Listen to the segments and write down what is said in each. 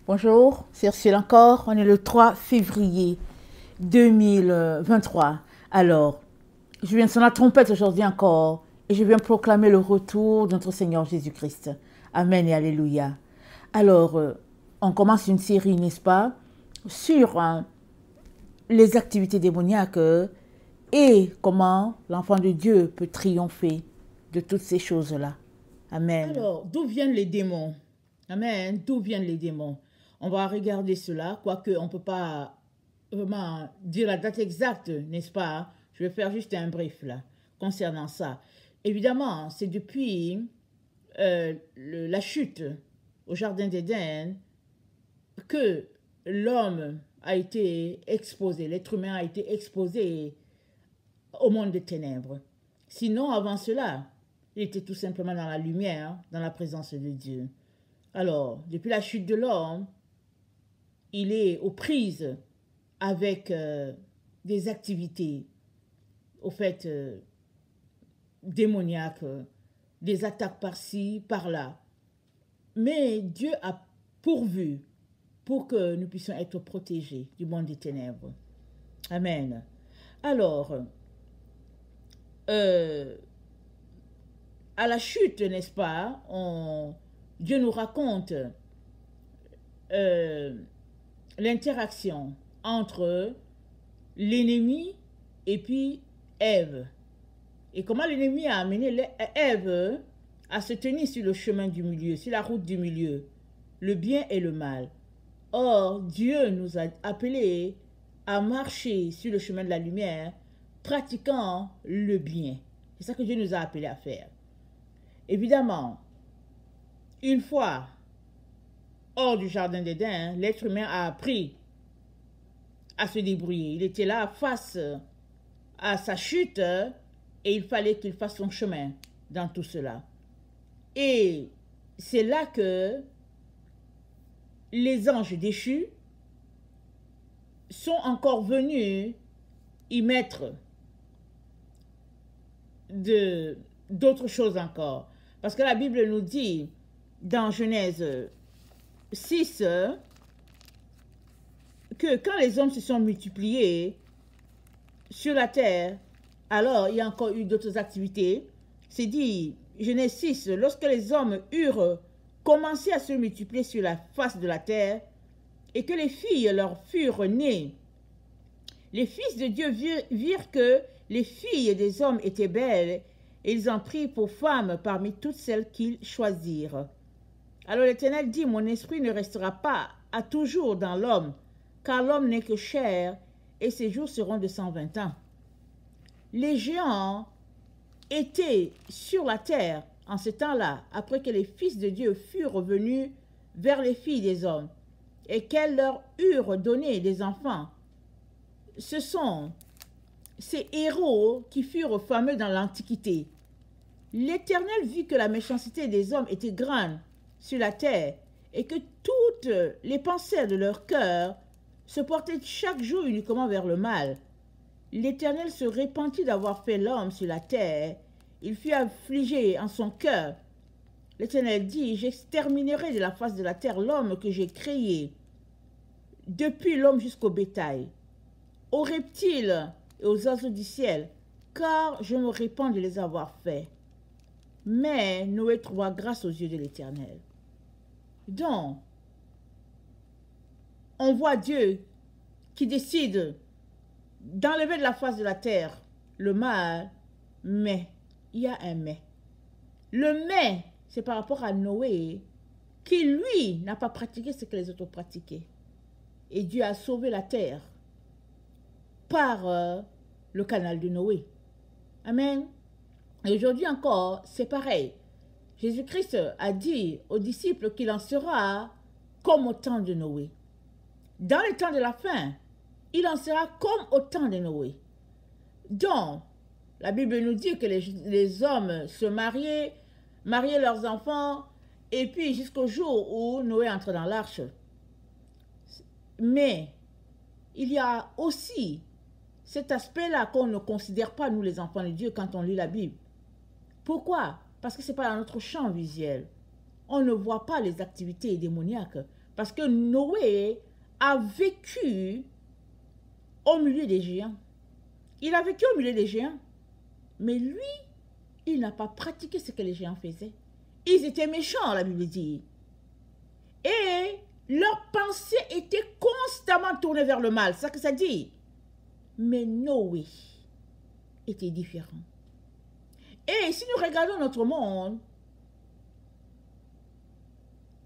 Bonjour, c'est Ursule encore. On est le 3 février 2023. Alors, je viens de sonner la trompette aujourd'hui encore et je viens proclamer le retour de notre Seigneur Jésus-Christ. Amen et Alléluia. Alors, on commence une série, n'est-ce pas, sur les activités démoniaques et comment l'enfant de Dieu peut triompher de toutes ces choses-là. Amen. Alors, d'où viennent les démons? Amen. D'où viennent les démons? On va regarder cela, quoique on ne peut pas vraiment dire la date exacte, n'est-ce pas? Je vais faire juste un brief là, concernant ça. Évidemment, c'est depuis la chute au Jardin d'Éden que l'homme a été exposé, l'être humain a été exposé au monde des ténèbres. Sinon, avant cela, il était tout simplement dans la lumière, dans la présence de Dieu. Alors, depuis la chute de l'homme, il est aux prises avec des activités, au fait, démoniaques, des attaques par-ci, par-là. Mais Dieu a pourvu pour que nous puissions être protégés du monde des ténèbres. Amen. Alors, à la chute, n'est-ce pas, Dieu nous raconte l'interaction entre l'ennemi et puis Ève. Et comment l'ennemi a amené Ève à se tenir sur le chemin du milieu, sur la route du milieu, le bien et le mal. Or, Dieu nous a appelés à marcher sur le chemin de la lumière, pratiquant le bien. C'est ça que Dieu nous a appelés à faire. Évidemment, une fois hors du jardin d'Éden, l'être humain a appris à se débrouiller. Il était là face à sa chute et il fallait qu'il fasse son chemin dans tout cela. Et c'est là que les anges déchus sont encore venus y mettre d'autres choses encore. Parce que la Bible nous dit dans Genèse 6 que quand les hommes se sont multipliés sur la terre, alors il y a encore eu d'autres activités. C'est dit, Genèse 6, lorsque les hommes eurent commencé à se multiplier sur la face de la terre et que les filles leur furent nées, les fils de Dieu virent que les filles des hommes étaient belles et ils en prirent pour femmes parmi toutes celles qu'ils choisirent. Alors l'Éternel dit, mon esprit ne restera pas à toujours dans l'homme, car l'homme n'est que chair, et ses jours seront de 120 ans. Les géants étaient sur la terre en ce temps-là, après que les fils de Dieu furent revenus vers les filles des hommes, et qu'elles leur eurent donné des enfants. Ce sont ces héros qui furent fameux dans l'Antiquité. L'Éternel vit que la méchanceté des hommes était grande sur la terre, et que toutes les pensées de leur cœur se portaient chaque jour uniquement vers le mal. L'Éternel se repentit d'avoir fait l'homme sur la terre. Il fut affligé en son cœur. L'Éternel dit, j'exterminerai de la face de la terre l'homme que j'ai créé, depuis l'homme jusqu'au bétail, aux reptiles et aux oiseaux du ciel, car je me répands de les avoir faits. Mais Noé trouva grâce aux yeux de l'Éternel. Donc, on voit Dieu qui décide d'enlever de la face de la terre le mal, mais il y a un mais. Le mais, c'est par rapport à Noé, qui lui n'a pas pratiqué ce que les autres pratiquaient. Et Dieu a sauvé la terre par le canal de Noé. Amen. Et aujourd'hui encore, c'est pareil. Jésus-Christ a dit aux disciples qu'il en sera comme au temps de Noé. Dans les temps de la fin, il en sera comme au temps de Noé. Donc, la Bible nous dit que les hommes se mariaient leurs enfants, et puis jusqu'au jour où Noé entre dans l'arche. Mais, il y a aussi cet aspect-là qu'on ne considère pas, nous les enfants de Dieu, quand on lit la Bible. Pourquoi? Parce que ce n'est pas dans notre champ visuel. On ne voit pas les activités démoniaques. Parce que Noé a vécu au milieu des géants. Il a vécu au milieu des géants. Mais lui, il n'a pas pratiqué ce que les géants faisaient. Ils étaient méchants, la Bible dit. Et leurs pensées étaient constamment tournées vers le mal. C'est ça que ça dit. Mais Noé était différent. Et si nous regardons notre monde,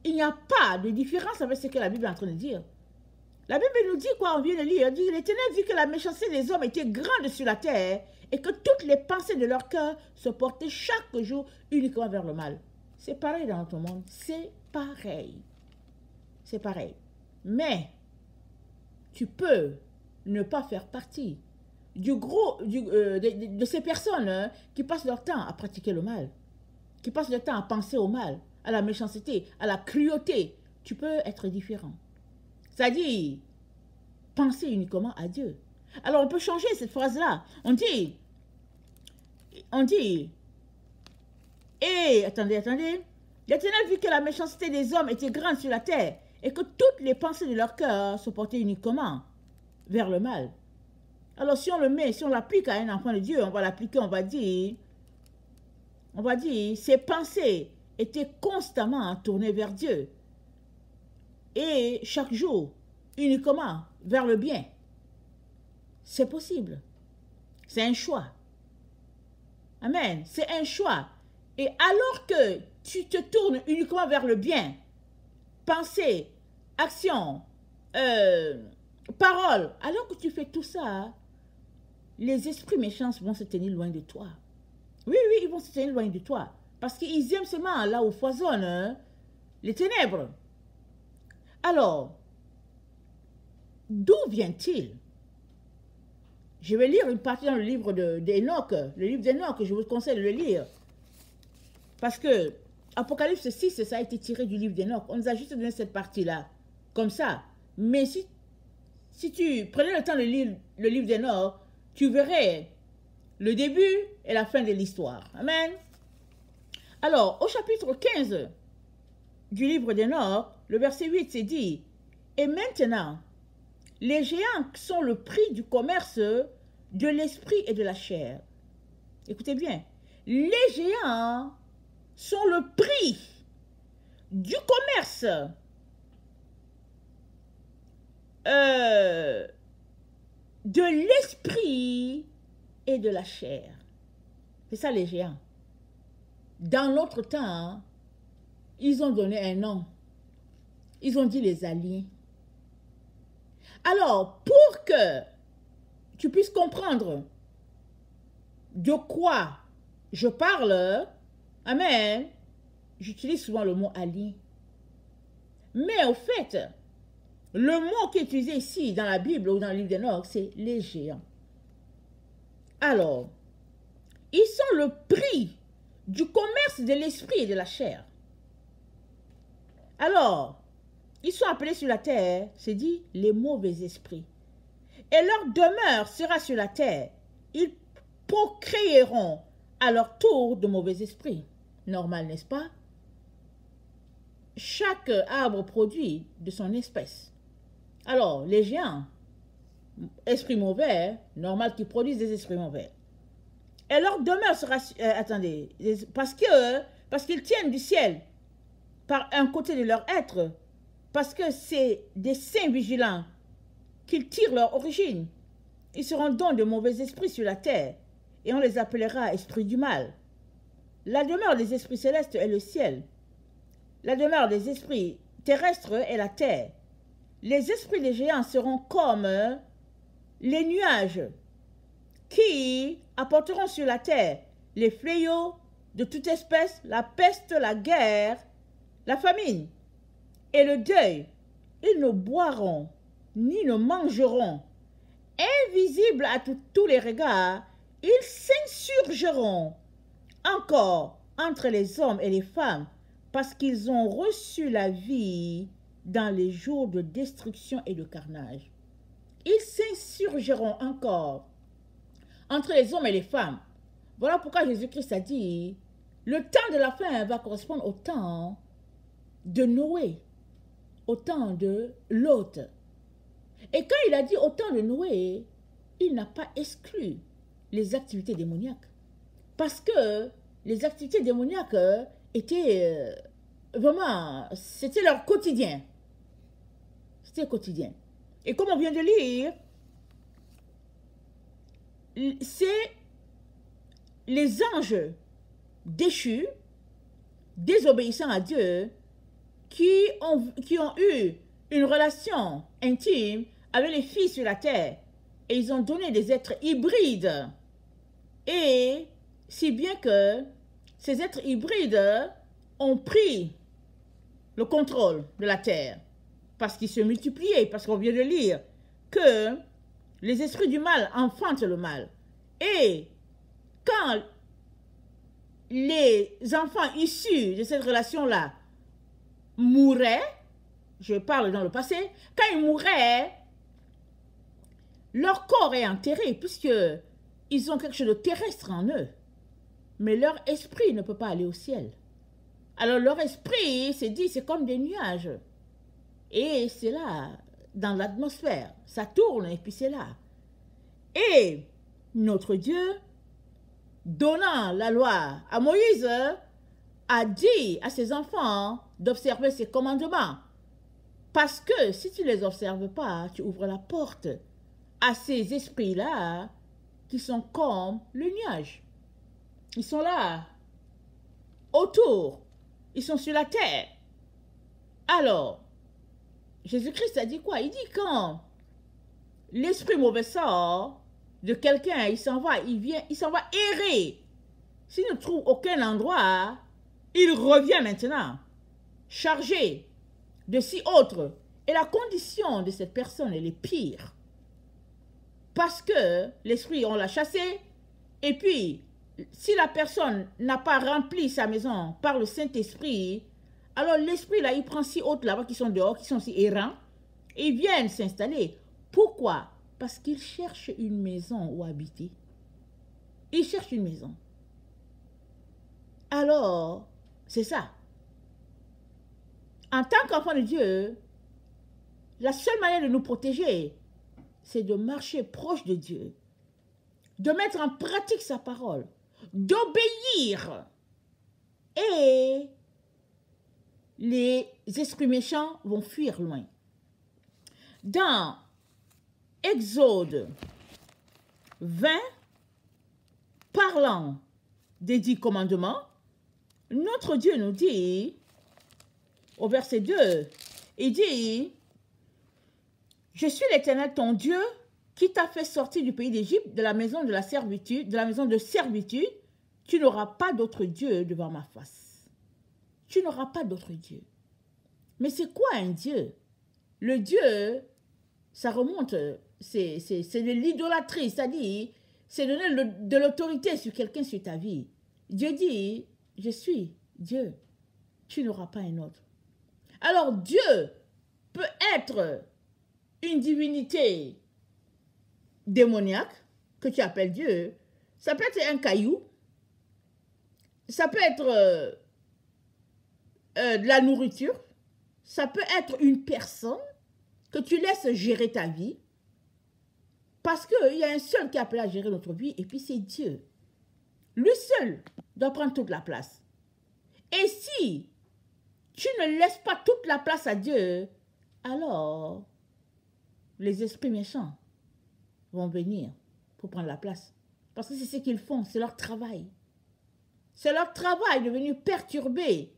il n'y a pas de différence avec ce que la Bible est en train de dire. La Bible nous dit quoi? On vient de lire. Elle dit, l'Éternel vit que la méchanceté des hommes était grande sur la terre et que toutes les pensées de leur cœur se portaient chaque jour uniquement vers le mal. C'est pareil dans notre monde. C'est pareil. C'est pareil. Mais tu peux ne pas faire partie de ces personnes qui passent leur temps à pratiquer le mal, qui passent leur temps à penser au mal, à la méchanceté, à la cruauté. Tu peux être différent. C'est-à-dire, penser uniquement à Dieu. Alors, on peut changer cette phrase-là. On dit, attendez, l'Éternel vit que la méchanceté des hommes était grande sur la terre et que toutes les pensées de leur cœur se portaient uniquement vers le mal. Alors, si on l'applique à un enfant de Dieu, on va l'appliquer, on va dire, ses pensées étaient constamment tournées vers Dieu. Et chaque jour, uniquement vers le bien. C'est possible. C'est un choix. Amen. C'est un choix. Et alors que tu te tournes uniquement vers le bien, pensée, action, parole, alors que tu fais tout ça, les esprits méchants vont se tenir loin de toi. Oui, ils vont se tenir loin de toi. Parce qu'ils aiment seulement là où foisonnent les ténèbres. Alors, d'où vient-il? Je vais lire une partie dans le livre d'Enoch. Le livre d'Enoch, je vous conseille de le lire. Parce que Apocalypse 6, ça a été tiré du livre d'Enoch. On nous a juste donné cette partie-là, comme ça. Mais si tu prenais le temps de lire le livre d'Enoch, tu verrais le début et la fin de l'histoire. Amen. Alors, au chapitre 15 du livre d'Enoch, le verset 8, c'est dit, « Et maintenant, les géants sont le prix du commerce de l'esprit et de la chair. » Écoutez bien, les géants sont le prix du commerce de l'esprit et de la chair. C'est ça les géants. Dans notre temps, ils ont donné un nom. Ils ont dit les aliens. Alors, pour que tu puisses comprendre de quoi je parle, amen, j'utilise souvent le mot alien. Mais au fait, le mot qui est utilisé ici dans la Bible ou dans le livre d'Enoch, c'est les géants. Alors, ils sont le prix du commerce de l'esprit et de la chair. Alors, ils sont appelés sur la terre, c'est dit, les mauvais esprits. Et leur demeure sera sur la terre. Ils procréeront à leur tour de mauvais esprits. Normal, n'est-ce pas? Chaque arbre produit de son espèce. Alors, les géants, esprits mauvais, normal qu'ils produisent des esprits mauvais. Et leur demeure sera... attendez, parce qu'ils tiennent du ciel par un côté de leur être, parce que c'est des saints vigilants qu'ils tirent leur origine. Ils seront donc de mauvais esprits sur la terre, et on les appellera esprits du mal. La demeure des esprits célestes est le ciel. La demeure des esprits terrestres est la terre. Les esprits des géants seront comme les nuages qui apporteront sur la terre les fléaux de toute espèce, la peste, la guerre, la famine et le deuil. Ils ne boiront ni ne mangeront. Invisibles à tous les regards, ils s'insurgeront encore entre les hommes et les femmes parce qu'ils ont reçu la vie dans les jours de destruction et de carnage. Ils s'insurgeront encore entre les hommes et les femmes. Voilà pourquoi Jésus-Christ a dit, le temps de la fin va correspondre au temps de Noé. au temps de Lot. Et quand il a dit au temps de Noé, il n'a pas exclu les activités démoniaques. Parce que les activités démoniaques étaient vraiment, c'était leur quotidien. C'était quotidien. Et comme on vient de lire, c'est les anges déchus, désobéissant à Dieu, qui ont eu une relation intime avec les filles sur la terre. Et ils ont donné des êtres hybrides. Et si bien que ces êtres hybrides ont pris le contrôle de la terre. Parce qu'ils se multipliaient, parce qu'on vient de lire que les esprits du mal enfantent le mal. Et quand les enfants issus de cette relation-là mouraient, je parle dans le passé, quand ils mouraient, leur corps est enterré puisqu'ils ont quelque chose de terrestre en eux. Mais leur esprit ne peut pas aller au ciel. Alors leur esprit s'est dit, c'est comme des nuages. Et c'est là, dans l'atmosphère. Ça tourne et puis c'est là. Et notre Dieu, donnant la loi à Moïse, a dit à ses enfants d'observer ses commandements. Parce que si tu ne les observes pas, tu ouvres la porte à ces esprits-là qui sont comme le nuage. Ils sont là, autour. Ils sont sur la terre. Alors, Jésus-Christ a dit quoi? Il dit quand l'esprit mauvais sort de quelqu'un, il s'en va errer. S'il ne trouve aucun endroit, il revient maintenant, chargé de si autres. Et la condition de cette personne, elle est pire. Parce que l'esprit, on l'a chassé, et puis, si la personne n'a pas rempli sa maison par le Saint-Esprit, alors l'esprit là, il prend si autres là-bas qui sont dehors, qui sont si errants, et ils viennent s'installer. Pourquoi? Parce qu'ils cherchent une maison où habiter. Ils cherchent une maison. Alors, c'est ça. En tant qu'enfant de Dieu, la seule manière de nous protéger, c'est de marcher proche de Dieu, de mettre en pratique sa parole, d'obéir. Et les esprits méchants vont fuir loin. Dans Exode 20, parlant des 10 commandements, notre Dieu nous dit, au verset 2, il dit, « Je suis l'Éternel ton Dieu qui t'a fait sortir du pays d'Égypte, de la maison de la servitude, de la maison de servitude. Tu n'auras pas d'autre Dieu devant ma face. » Tu n'auras pas d'autre Dieu. Mais c'est quoi un Dieu? Le Dieu, ça remonte, c'est de l'idolâtrie, c'est-à-dire, c'est donner de l'autorité sur quelqu'un, sur ta vie. Dieu dit, je suis Dieu, tu n'auras pas un autre. Alors Dieu peut être une divinité démoniaque, que tu appelles Dieu, ça peut être un caillou, ça peut être de la nourriture, ça peut être une personne que tu laisses gérer ta vie, parce qu'il y a un seul qui est appelé à gérer notre vie, et puis c'est Dieu. Lui seul doit prendre toute la place. Et si tu ne laisses pas toute la place à Dieu, alors les esprits méchants vont venir pour prendre la place. Parce que c'est ce qu'ils font, c'est leur travail. C'est leur travail de venir perturber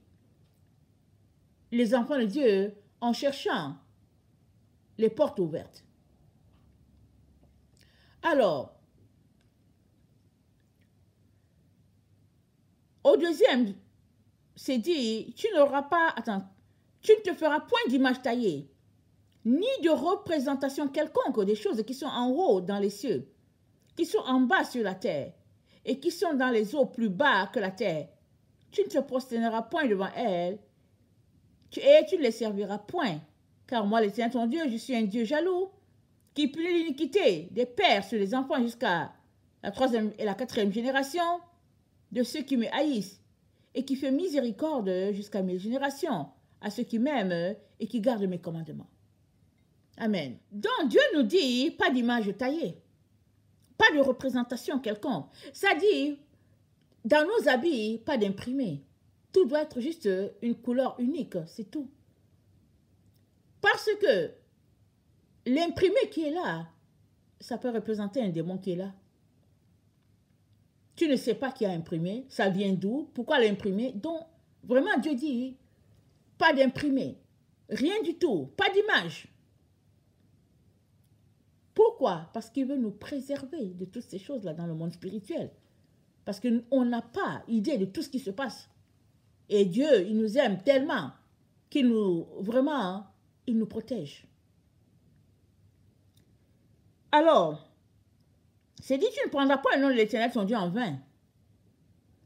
les enfants de Dieu en cherchant les portes ouvertes. Alors, au deuxième, c'est dit, tu n'auras pas, tu ne te feras point d'image taillée, ni de représentation quelconque des choses qui sont en haut dans les cieux, qui sont en bas sur la terre, et qui sont dans les eaux plus bas que la terre. Tu ne te prosterneras point devant elles, et tu ne les serviras point. Car moi, l'Éternel ton Dieu, je suis un Dieu jaloux, qui punit l'iniquité des pères sur les enfants jusqu'à la 3e et la 4e génération de ceux qui me haïssent, et qui fait miséricorde jusqu'à 1000 générations à ceux qui m'aiment et qui gardent mes commandements. Amen. Donc Dieu nous dit, pas d'image taillée, pas de représentation quelconque. Ça dit, dans nos habits, pas d'imprimé. Tout doit être juste une couleur unique, c'est tout. Parce que l'imprimé qui est là, ça peut représenter un démon qui est là. Tu ne sais pas qui a imprimé, ça vient d'où, pourquoi l'imprimé. Donc, vraiment, Dieu dit, pas d'imprimé, rien du tout, pas d'image. Pourquoi? Parce qu'il veut nous préserver de toutes ces choses-là dans le monde spirituel. Parce qu'on n'a pas idée de tout ce qui se passe. Et Dieu, il nous aime tellement qu'il nous, vraiment, il nous protège. Alors, c'est dit, tu ne prendras pas le nom de l'Éternel, ton Dieu, en vain.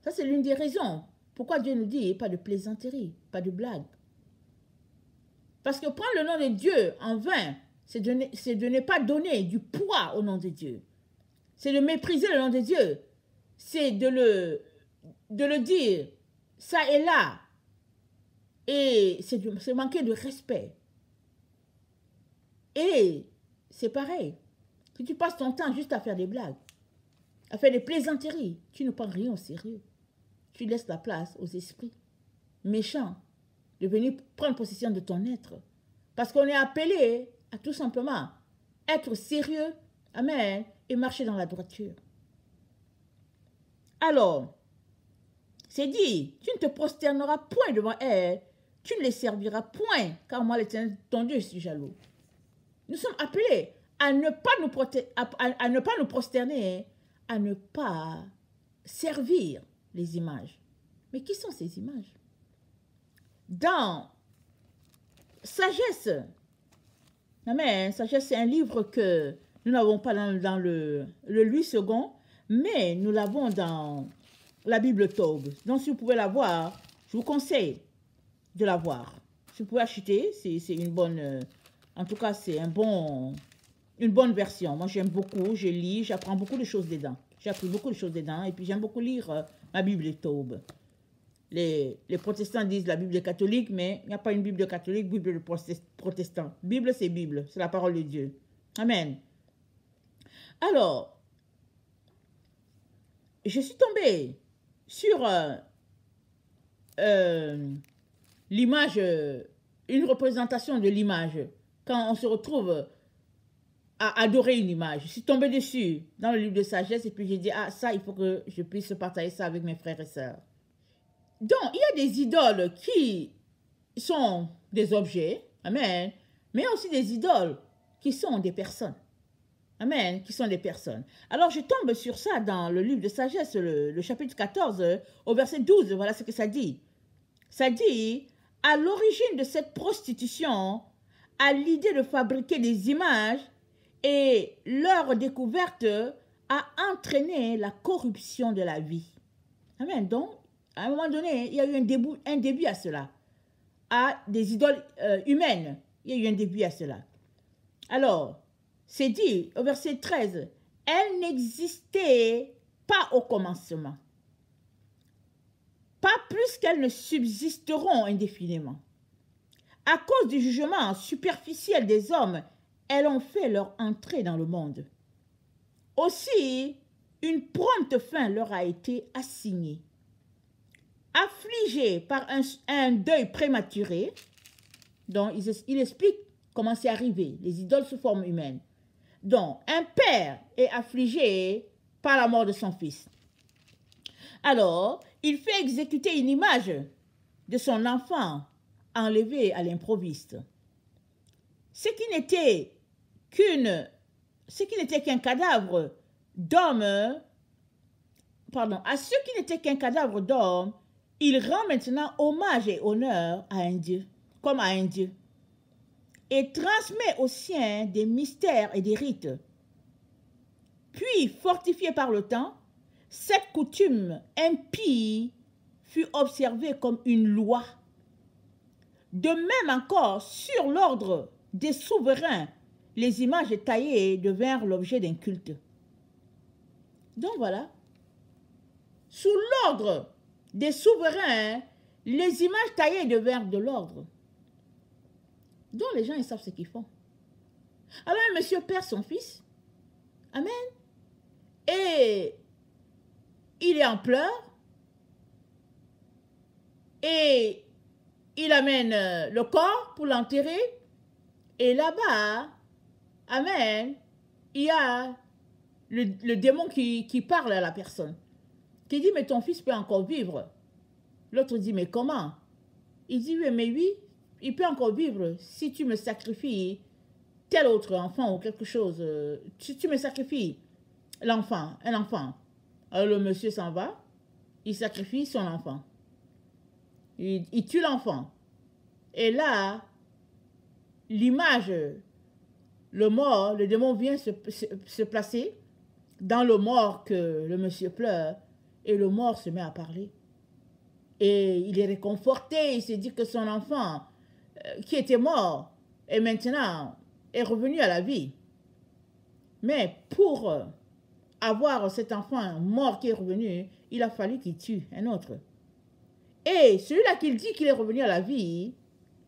Ça, c'est l'une des raisons pourquoi Dieu nous dit pas de plaisanterie, pas de blague. Parce que prendre le nom de Dieu en vain, c'est de ne pas donner du poids au nom de Dieu. C'est de mépriser le nom de Dieu. C'est de le dire, ça et là. Et c'est manquer de respect. Et c'est pareil. Si tu passes ton temps juste à faire des blagues, à faire des plaisanteries, tu ne prends rien au sérieux. Tu laisses la place aux esprits méchants de venir prendre possession de ton être. Parce qu'on est appelé à tout simplement être sérieux, amen, et marcher dans la droiture. Alors, c'est dit, tu ne te prosterneras point devant elle, tu ne les serviras point, car moi, l'Éternel, ton Dieu, je suis jaloux. Nous sommes appelés à ne pas nous prosterner, à ne pas servir les images. Mais qui sont ces images? Dans Sagesse, amen, Sagesse, c'est un livre que nous n'avons pas dans le 8 second, mais nous l'avons dans la Bible Taube. Donc, si vous pouvez la voir, je vous conseille de la voir. Si vous pouvez acheter, c'est une bonne... en tout cas, c'est une bonne version. Moi, j'aime beaucoup, je lis, j'apprends beaucoup de choses dedans. J'ai appris beaucoup de choses dedans et puis j'aime beaucoup lire ma Bible Taube. Les protestants disent la Bible catholique, mais il n'y a pas une Bible catholique, Bible de protestant. Bible, c'est la parole de Dieu. Amen. Alors, je suis tombée sur l'image, une représentation de l'image. Quand on se retrouve à adorer une image. Je suis tombée dessus dans le livre de sagesse et puis j'ai dit, ah ça, il faut que je puisse partager ça avec mes frères et sœurs. Donc, il y a des idoles qui sont des objets, amen, mais aussi des idoles qui sont des personnes. Amen, qui sont des personnes. Alors, je tombe sur ça dans le livre de sagesse, le chapitre 14, au verset 12, voilà ce que ça dit. Ça dit, à l'origine de cette prostitution, à l'idée de fabriquer des images et leur découverte a entraîné la corruption de la vie. Amen. Donc, à un moment donné, il y a eu un début à cela. À des idoles humaines, il y a eu un début à cela. Alors, c'est dit au verset 13, elles n'existaient pas au commencement. Pas plus qu'elles ne subsisteront indéfiniment. À cause du jugement superficiel des hommes, elles ont fait leur entrée dans le monde. Aussi, une prompte fin leur a été assignée. Affligés par un deuil prématuré, donc il explique comment c'est arrivé, les idoles sous forme humaine. Donc, un père est affligé par la mort de son fils. Alors, il fait exécuter une image de son enfant enlevé à l'improviste. Ce qui n'était qu'un cadavre d'homme, à ce qui n'était qu'un cadavre d'homme, il rend maintenant hommage et honneur à un Dieu, comme à un Dieu, et transmet aux siens des mystères et des rites. Puis, fortifié par le temps, cette coutume impie fut observée comme une loi. De même encore, sur l'ordre des souverains, les images taillées devinrent l'objet d'un culte. Donc voilà, sous l'ordre des souverains, les images taillées devinrent de l'ordre. dont les gens ils savent ce qu'ils font. Alors un monsieur perd son fils. Amen. Et il est en pleurs. Et il amène le corps pour l'enterrer. Et là-bas, amen, il y a le démon qui parle à la personne. Qui dit, mais ton fils peut encore vivre. L'autre dit, mais comment? Il dit, oui, mais oui, il peut encore vivre si tu me sacrifies tel autre enfant ou quelque chose. Si tu me sacrifies l'enfant, un enfant. Alors le monsieur s'en va, il sacrifie son enfant. Il tue l'enfant. Et là, l'image, le mort, le démon vient se placer dans le mort que le monsieur pleure. Et le mort se met à parler. Et il est réconforté, il se dit que son enfant qui était mort et maintenant est revenu à la vie. Mais pour avoir cet enfant mort qui est revenu, il a fallu qu'il tue un autre. Et celui-là qu'il dit qu'il est revenu à la vie,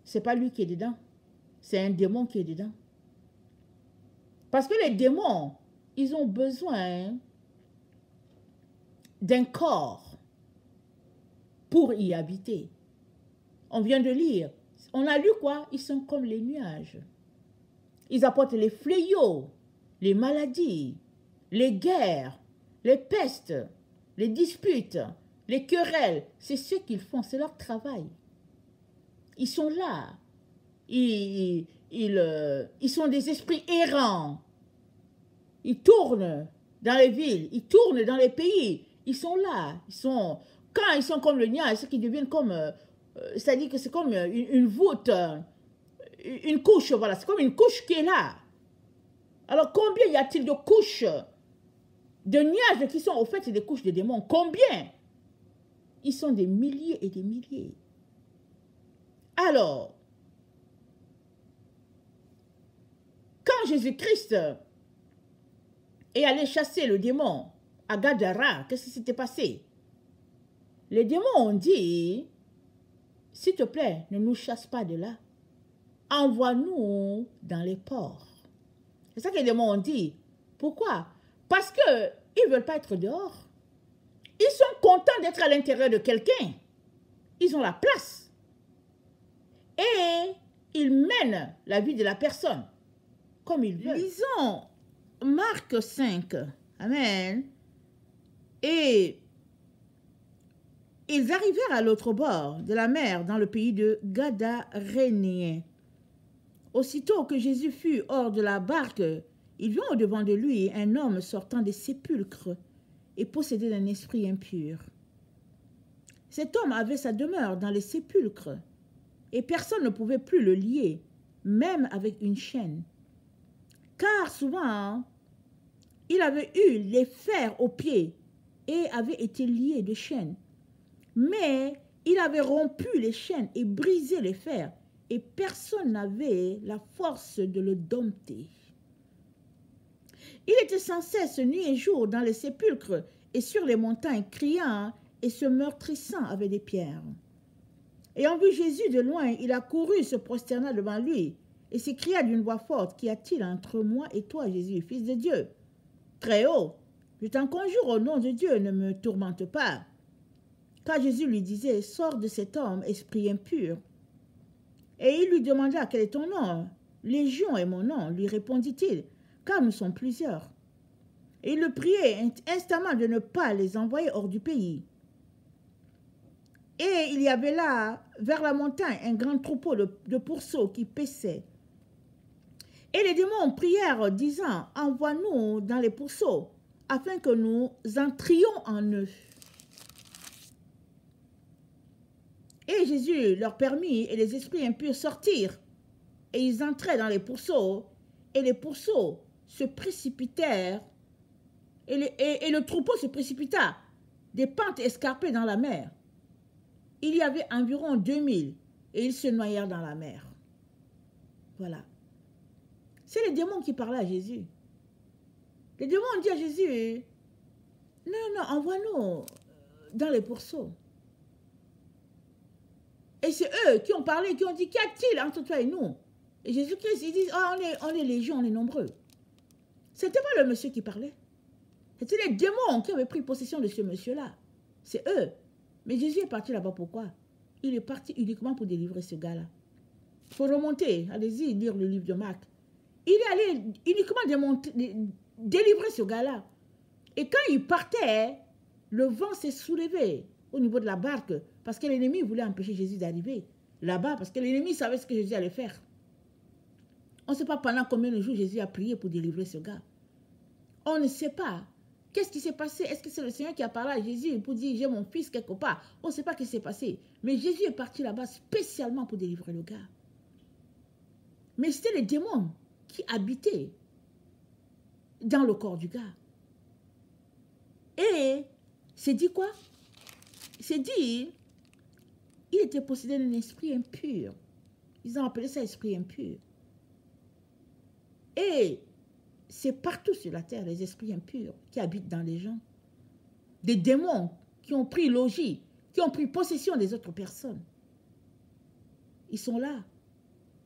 c'est pas lui qui est dedans. C'est un démon qui est dedans. Parce que les démons, ils ont besoin d'un corps pour y habiter. On vient de lire. On a lu quoi? Ils sont comme les nuages. Ils apportent les fléaux, les maladies, les guerres, les pestes, les disputes, les querelles. C'est ce qu'ils font, c'est leur travail. Ils sont là. Ils sont des esprits errants. Ils tournent dans les villes, ils tournent dans les pays. Ils sont là. Quand ils sont comme le nuage, c'est qu'ils deviennent comme... c'est-à-dire que c'est comme une voûte, une couche, voilà. C'est comme une couche qui est là. Alors, combien y a-t-il de couches de nuages qui sont au fait des couches de démons? Combien? Ils sont des milliers et des milliers. Alors, quand Jésus-Christ est allé chasser le démon à Gadara, qu'est-ce qui s'était passé? Les démons ont dit, s'il te plaît, ne nous chasse pas de là. Envoie-nous dans les ports. C'est ça que les démons ont dit. Pourquoi? Parce qu'ils ne veulent pas être dehors. Ils sont contents d'être à l'intérieur de quelqu'un. Ils ont la place. Et ils mènent la vie de la personne comme ils veulent. Lisons Marc 5. Amen. Et ils arrivèrent à l'autre bord de la mer, dans le pays de Gadarénéens. Aussitôt que Jésus fut hors de la barque, il vit au-devant de lui un homme sortant des sépulcres et possédé d'un esprit impur. Cet homme avait sa demeure dans les sépulcres, et personne ne pouvait plus le lier, même avec une chaîne. Car souvent, il avait eu les fers aux pieds et avait été lié de chaînes. Mais il avait rompu les chaînes et brisé les fers, et personne n'avait la force de le dompter. Il était sans cesse nuit et jour dans les sépulcres et sur les montagnes, criant et se meurtrissant avec des pierres. Ayant vu Jésus de loin, il accourut, se prosterna devant lui, et s'écria d'une voix forte, « Qu'y a-t-il entre moi et toi, Jésus, fils de Dieu? Très haut, je t'en conjure au nom de Dieu, ne me tourmente pas. » Car Jésus lui disait, « Sors de cet homme, esprit impur. » Et il lui demanda, « Quel est ton nom? » « Légion est mon nom, lui répondit-il, car nous sommes plusieurs. Et il le priait instamment de ne pas les envoyer hors du pays. Et il y avait là, vers la montagne, un grand troupeau de pourceaux qui paissaient. Et les démons prièrent, disant, « Envoie-nous dans les pourceaux, afin que nous entrions en eux. » Et Jésus leur permit, et les esprits impurs sortirent, et ils entraient dans les pourceaux, et les pourceaux se précipitèrent, et le troupeau se précipita, des pentes escarpées dans la mer. Il y avait environ 2000, et ils se noyèrent dans la mer. Voilà. C'est les démons qui parlaient à Jésus. Les démons ont dit à Jésus, « Non, envoie-nous dans les pourceaux. » Et c'est eux qui ont parlé, qui ont dit, « Qu'y a-t-il entre toi et nous? Et Jésus-Christ, il dit, ah, on est légion, on est nombreux. Ce n'était pas le monsieur qui parlait. C'était les démons qui avaient pris possession de ce monsieur-là. C'est eux. Mais Jésus est parti là-bas, pourquoi? Il est parti uniquement pour délivrer ce gars-là. Il faut remonter, allez-y, lire le livre de Marc. Il est allé uniquement délivrer ce gars-là. Et quand il partait, le vent s'est soulevé au niveau de la barque parce que l'ennemi voulait empêcher Jésus d'arriver là-bas parce que l'ennemi savait ce que Jésus allait faire. On ne sait pas pendant combien de jours Jésus a prié pour délivrer ce gars. On ne sait pas. Qu'est-ce qui s'est passé? Est-ce que c'est le Seigneur qui a parlé à Jésus pour dire j'ai mon fils quelque part? On ne sait pas ce qui s'est passé. Mais Jésus est parti là-bas spécialement pour délivrer le gars. Mais c'était les démons qui habitaient dans le corps du gars. Et c'est dit quoi? C'est dit, il était possédé d'un esprit impur. Ils ont appelé ça esprit impur. Et c'est partout sur la terre, les esprits impurs qui habitent dans les gens. Des démons qui ont pris logis, qui ont pris possession des autres personnes. Ils sont là.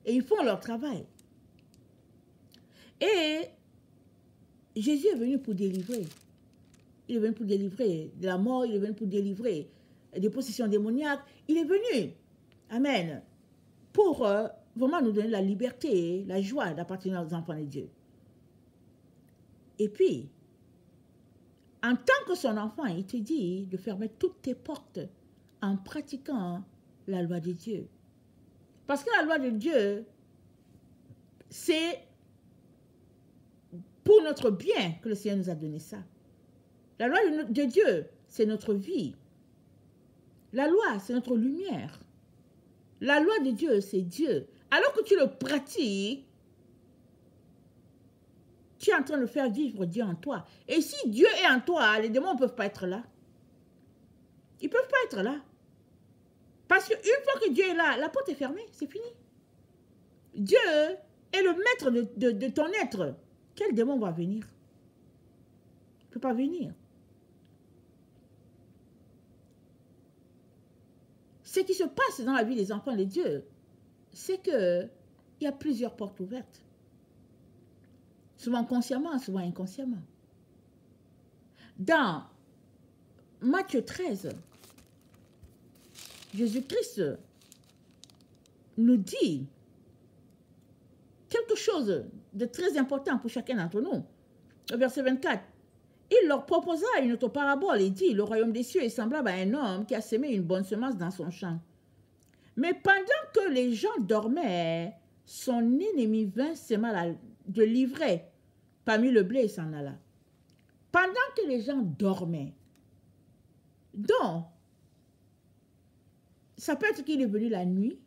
Et ils font leur travail. Et Jésus est venu pour délivrer. Il est venu pour délivrer de la mort, il est venu pour délivrer des possessions démoniaques. Il est venu, amen, pour vraiment nous donner la liberté, la joie d'appartenir aux enfants de Dieu. Et puis, en tant que son enfant, il te dit de fermer toutes tes portes en pratiquant la loi de Dieu. Parce que la loi de Dieu, c'est pour notre bien que le Seigneur nous a donné ça. La loi de Dieu, c'est notre vie. La loi, c'est notre lumière. La loi de Dieu, c'est Dieu. Alors que tu le pratiques, tu es en train de faire vivre Dieu en toi. Et si Dieu est en toi, les démons ne peuvent pas être là. Ils ne peuvent pas être là. Parce qu'une fois que Dieu est là, la porte est fermée, c'est fini. Dieu est le maître de ton être. Quel démon va venir? Il ne peut pas venir. Ce qui se passe dans la vie des enfants de Dieu, c'est qu'il y a plusieurs portes ouvertes. Souvent consciemment, souvent inconsciemment. Dans Matthieu 13, Jésus-Christ nous dit quelque chose de très important pour chacun d'entre nous. Au verset 24, il leur proposa une autre parabole et dit, le royaume des cieux est semblable à un homme qui a semé une bonne semence dans son champ. Mais pendant que les gens dormaient, son ennemi vint semer de l'ivraie parmi le blé et s'en alla. Pendant que les gens dormaient, donc, ça peut être qu'il est venu la nuit,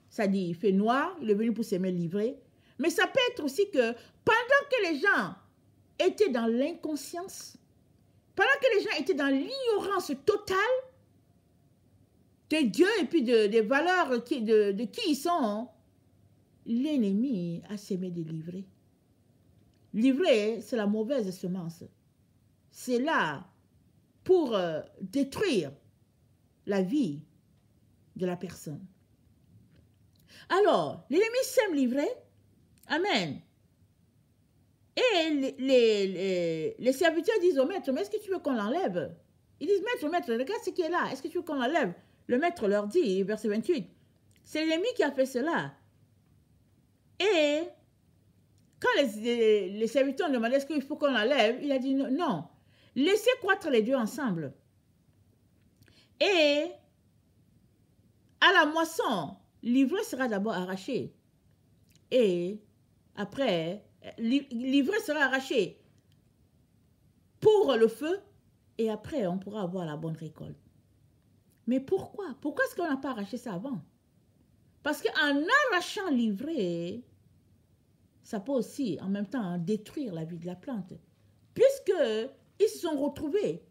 ça dit il fait noir, il est venu pour semer l'ivraie, mais ça peut être aussi que pendant que les gens étaient dans l'inconscience, pendant que les gens étaient dans l'ignorance totale de Dieu et puis des valeurs de qui ils sont, l'ennemi a semé des livrées. L'ivraie, c'est la mauvaise semence. C'est là pour détruire la vie de la personne. Alors, l'ennemi sème l'ivraie. Amen. Et les serviteurs disent au maître, mais est-ce que tu veux qu'on l'enlève? Ils disent, maître, regarde ce qui est là. Est-ce que tu veux qu'on l'enlève? Le maître leur dit, verset 28, c'est l'ennemi qui a fait cela. Et quand les serviteurs ont demandé est-ce qu'il faut qu'on l'enlève, il a dit non. Laissez croître les deux ensemble. Et à la moisson, l'ivraie sera d'abord arrachée. Et après, l'ivraie sera arrachée pour le feu. Et après, on pourra avoir la bonne récolte. Mais pourquoi? Pourquoi est-ce qu'on n'a pas arraché ça avant? Parce qu'en arrachant l'ivraie, ça peut aussi en même temps détruire la vie de la plante. Puisqu'ils se sont retrouvés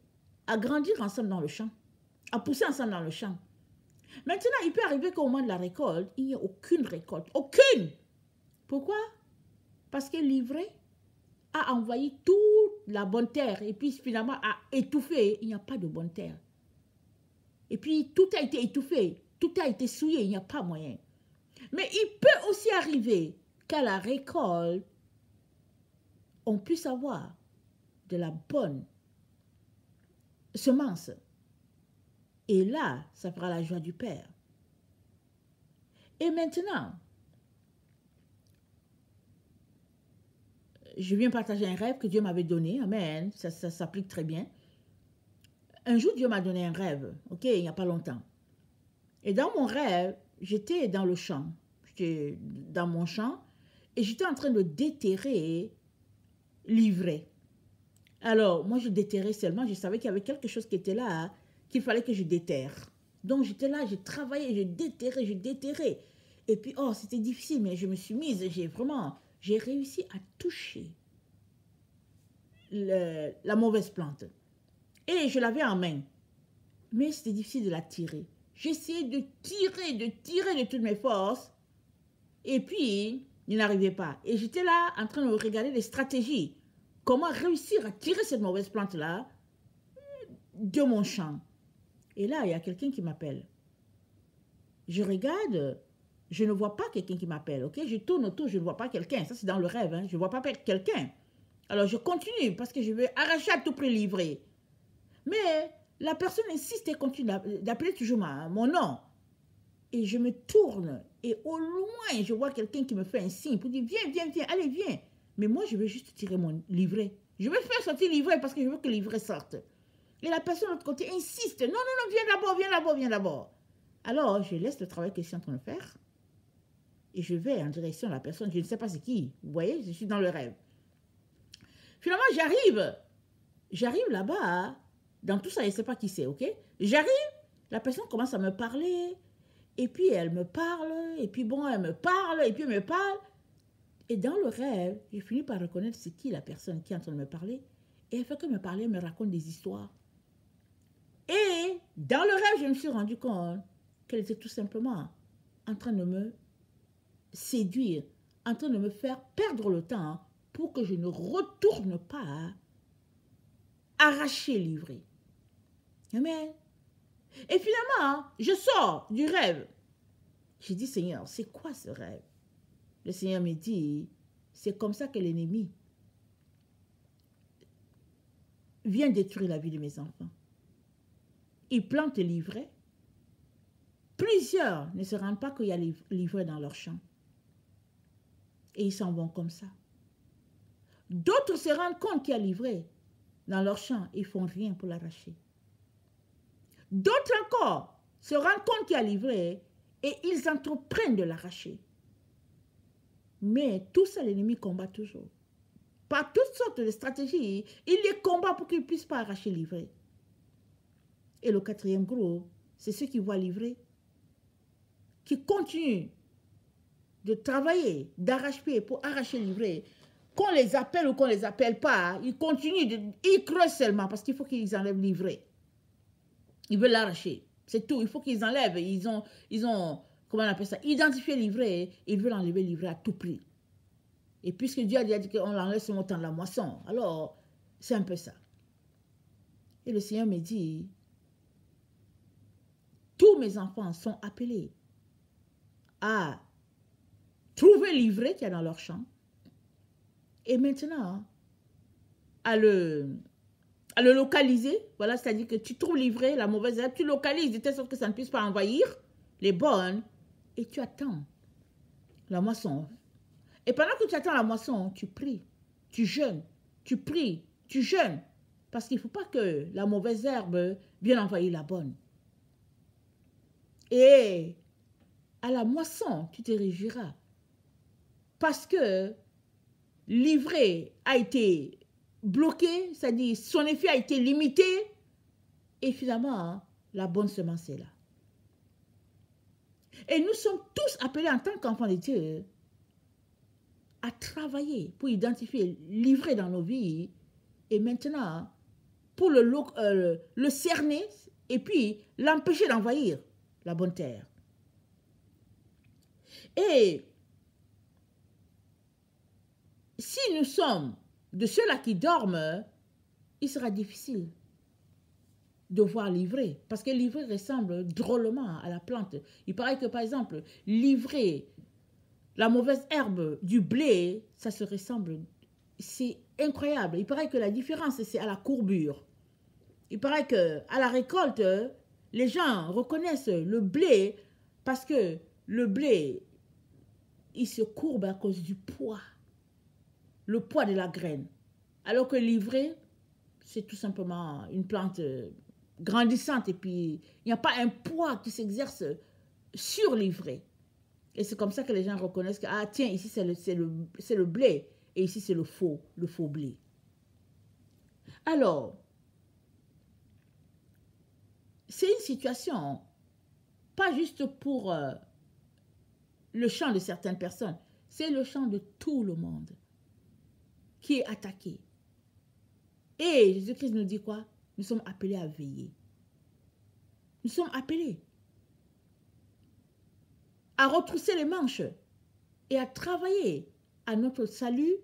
à grandir ensemble dans le champ, à pousser ensemble dans le champ. Maintenant, il peut arriver qu'au moment de la récolte, il n'y a aucune récolte. Aucune! Pourquoi? Parce que l'ivraie a envahi toute la bonne terre et puis finalement a étouffé. Il n'y a pas de bonne terre. Et puis tout a été étouffé, tout a été souillé, il n'y a pas moyen. Mais il peut aussi arriver qu'à la récolte, on puisse avoir de la bonne semence. Et là, ça fera la joie du Père. Et maintenant, je viens partager un rêve que Dieu m'avait donné. Amen. Ça s'applique très bien. Un jour, Dieu m'a donné un rêve, ok, il n'y a pas longtemps. Et dans mon rêve, j'étais dans le champ. J'étais dans mon champ et j'étais en train de déterrer l'ivraie. Alors, moi, je déterrais seulement. Je savais qu'il y avait quelque chose qui était là, qu'il fallait que je déterre. Donc, j'étais là, je travaillais, je déterrais. Et puis, oh, c'était difficile, mais je me suis mise, j'ai réussi à toucher la mauvaise plante. Et je l'avais en main. Mais c'était difficile de la tirer. J'essayais de tirer de toutes mes forces. Et puis, il n'arrivait pas. Et j'étais là en train de regarder les stratégies. Comment réussir à tirer cette mauvaise plante-là de mon champ. Et là, il y a quelqu'un qui m'appelle. Je regarde, je ne vois pas quelqu'un qui m'appelle. Ok, je tourne autour, je ne vois pas quelqu'un. Ça, c'est dans le rêve. Hein. Je ne vois pas quelqu'un. Alors, je continue parce que je veux arracher à tout prix livrer. Mais la personne insiste et continue d'appeler toujours mon nom. Et je me tourne. Et au loin, je vois quelqu'un qui me fait un signe pour dire, viens, allez, viens. Mais moi, je veux juste tirer mon livret. Je veux faire sortir le livret parce que je veux que le livret sorte. Et la personne de l'autre côté insiste. Non, viens d'abord. Alors, je laisse le travail que je suis en train de faire. Et je vais en direction de la personne. Je ne sais pas c'est qui. Vous voyez, je suis dans le rêve. Finalement, j'arrive là-bas. Dans tout ça, je ne sais pas qui c'est, ok? J'arrive, la personne commence à me parler. Et puis, elle me parle. Et puis, bon, elle me parle. Et puis, elle me parle. Et dans le rêve, j'ai fini par reconnaître c'est qui la personne qui est en train de me parler. Et elle fait que me parler, elle me raconte des histoires. Et dans le rêve, je me suis rendu compte qu'elle était tout simplement en train de me séduire, en train de me faire perdre le temps pour que je ne retourne pas arracher l'ivraie. Amen. Et finalement, je sors du rêve. J'ai dit, Seigneur, c'est quoi ce rêve? Le Seigneur me dit, c'est comme ça que l'ennemi vient détruire la vie de mes enfants. Il plante l'ivraie. Plusieurs ne se rendent pas qu'il y a l'ivraie dans leur champ. Et ils s'en vont comme ça. D'autres se rendent compte qu'il y a l'ivraie dans leur champ. Ils ne font rien pour l'arracher. D'autres encore se rendent compte qu'il y a l'ivraie et ils entreprennent de l'arracher. Mais tout ça, l'ennemi combat toujours. Par toutes sortes de stratégies, il les combat pour qu'ils ne puissent pas arracher l'ivraie. Et le quatrième groupe, c'est ceux qui voient l'ivraie, qui continuent de travailler d'arrache-pied pour arracher l'ivraie. Qu'on les appelle ou qu'on ne les appelle pas, ils continuent, ils creusent seulement parce qu'il faut qu'ils enlèvent l'ivraie. Ils veulent l'arracher. C'est tout. Il faut qu'ils enlèvent. Ils ont, comment on appelle ça, identifié l'ivraie. Ils veulent enlever l'ivraie à tout prix. Et puisque Dieu a dit qu'on l'enlève sur le temps de la moisson, alors c'est un peu ça. Et le Seigneur me dit, tous mes enfants sont appelés à trouver l'ivraie qu'il y a dans leur champ et maintenant à le localiser. Voilà, c'est-à-dire que tu trouves l'ivraie, la mauvaise herbe, tu localises de telle sorte que ça ne puisse pas envahir les bonnes et tu attends la moisson. Et pendant que tu attends la moisson, tu pries, tu jeûnes, tu pries, tu jeûnes parce qu'il ne faut pas que la mauvaise herbe vienne envahir la bonne. Et à la moisson, tu te réjouiras parce que l'ivraie a été bloqué, c'est-à-dire son effet a été limité et finalement, la bonne semence est là. Et nous sommes tous appelés en tant qu'enfants de Dieu à travailler pour identifier l'ivraie dans nos vies et maintenant pour le cerner et puis l'empêcher d'envahir la bonne terre. Et si nous sommes de ceux-là qui dorment, il sera difficile de voir l'ivraie. Parce que l'ivraie ressemble drôlement à la plante. Il paraît que, par exemple, l'ivraie, la mauvaise herbe du blé, ça se ressemble. C'est incroyable. Il paraît que la différence, c'est à la courbure. Il paraît qu'à la récolte, les gens reconnaissent le blé parce que le blé, il se courbe à cause du poids. Le poids de la graine. Alors que l'ivraie, c'est tout simplement une plante grandissante et puis il n'y a pas un poids qui s'exerce sur l'ivraie. Et c'est comme ça que les gens reconnaissent que, ah tiens, ici c'est le blé et ici c'est le faux blé. Alors, c'est une situation, pas juste pour le champ de certaines personnes, c'est le champ de tout le monde qui est attaqué. Et Jésus-Christ nous dit quoi? Nous sommes appelés à veiller. Nous sommes appelés à retrousser les manches et à travailler à notre salut,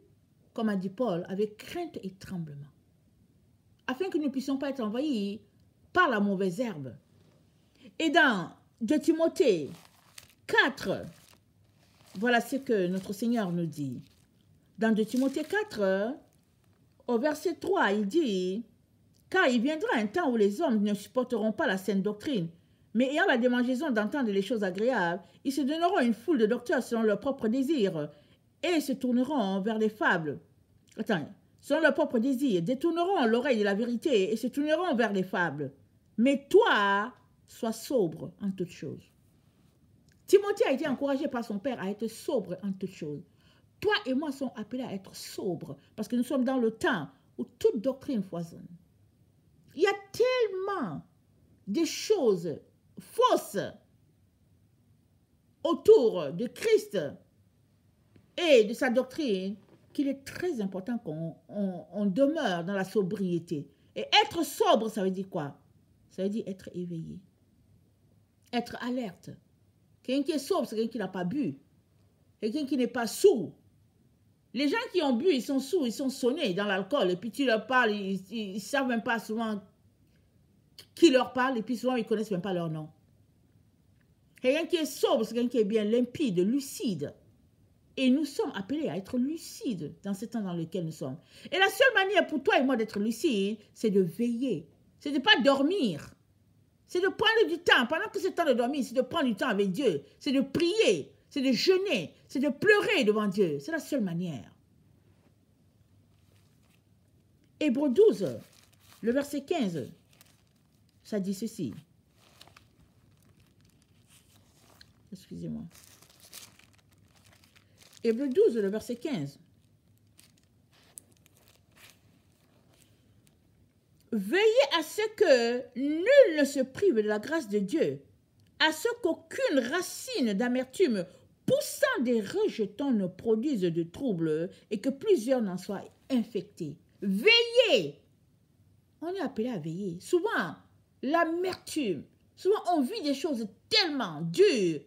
comme a dit Paul, avec crainte et tremblement, afin que nous ne puissions pas être envahis par la mauvaise herbe. Et dans 2 Timothée 4, voilà ce que notre Seigneur nous dit. Dans 2 Timothée 4, au verset 3, il dit « Car il viendra un temps où les hommes ne supporteront pas la saine doctrine, mais ayant la démangeaison d'entendre les choses agréables, ils se donneront une foule de docteurs selon leurs propres désirs et se tourneront vers les fables. » Selon leurs propres désirs, détourneront l'oreille de la vérité et se tourneront vers les fables. Mais toi, sois sobre en toutes choses. Timothée a été encouragé par son père à être sobre en toutes choses. Toi et moi sommes appelés à être sobres parce que nous sommes dans le temps où toute doctrine foisonne. Il y a tellement de choses fausses autour de Christ et de sa doctrine qu'il est très important qu'on demeure dans la sobriété. Et être sobre, ça veut dire quoi? Ça veut dire être éveillé, être alerte. Quelqu'un qui est sobre, c'est quelqu'un qui n'a pas bu. Quelqu'un qui n'est pas sourd. Les gens qui ont bu, ils sont sourds, ils sont sonnés dans l'alcool. Et puis tu leur parles, ils ne savent même pas souvent qui leur parle. Et puis souvent, ils ne connaissent même pas leur nom. Quelqu'un qui est sobre, c'est quelqu'un qui est bien limpide, lucide. Et nous sommes appelés à être lucides dans ce temps dans lequel nous sommes. Et la seule manière pour toi et moi d'être lucide, c'est de veiller. C'est de ne pas dormir. C'est de prendre du temps. Pendant que c'est le temps de dormir, c'est de prendre du temps avec Dieu. C'est de prier. C'est de jeûner. C'est de pleurer devant Dieu. C'est la seule manière. Hébreux 12, le verset 15, ça dit ceci. Excusez-moi. Hébreux 12, le verset 15. Veillez à ce que nul ne se prive de la grâce de Dieu, à ce qu'aucune racine d'amertume poussant des rejetons ne produise de troubles et que plusieurs n'en soient infectés. Veillez! On est appelé à veiller. Souvent, l'amertume, souvent on vit des choses tellement dures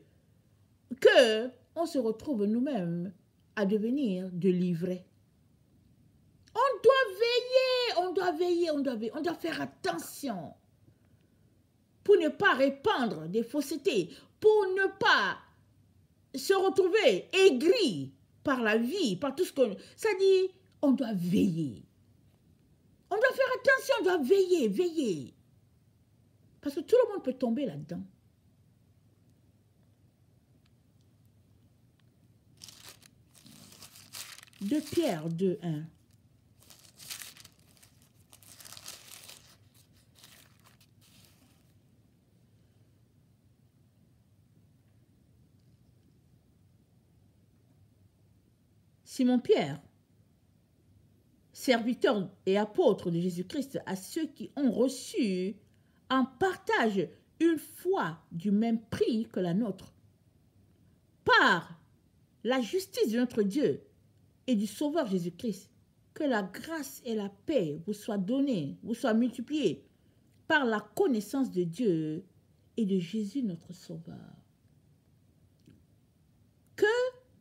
que on se retrouve nous-mêmes à devenir de l'ivraie. On doit veiller, on doit faire attention pour ne pas répandre des faussetés, pour ne pas se retrouver aigri par la vie, par tout ce qu'on... Ça dit, on doit veiller. On doit faire attention, on doit veiller. Parce que tout le monde peut tomber là-dedans. De Pierre 2:1. Simon-Pierre, serviteur et apôtre de Jésus-Christ, à ceux qui ont reçu en partage une foi du même prix que la nôtre, par la justice de notre Dieu et du Sauveur Jésus-Christ, que la grâce et la paix vous soient données, vous soient multipliées par la connaissance de Dieu et de Jésus notre Sauveur. Que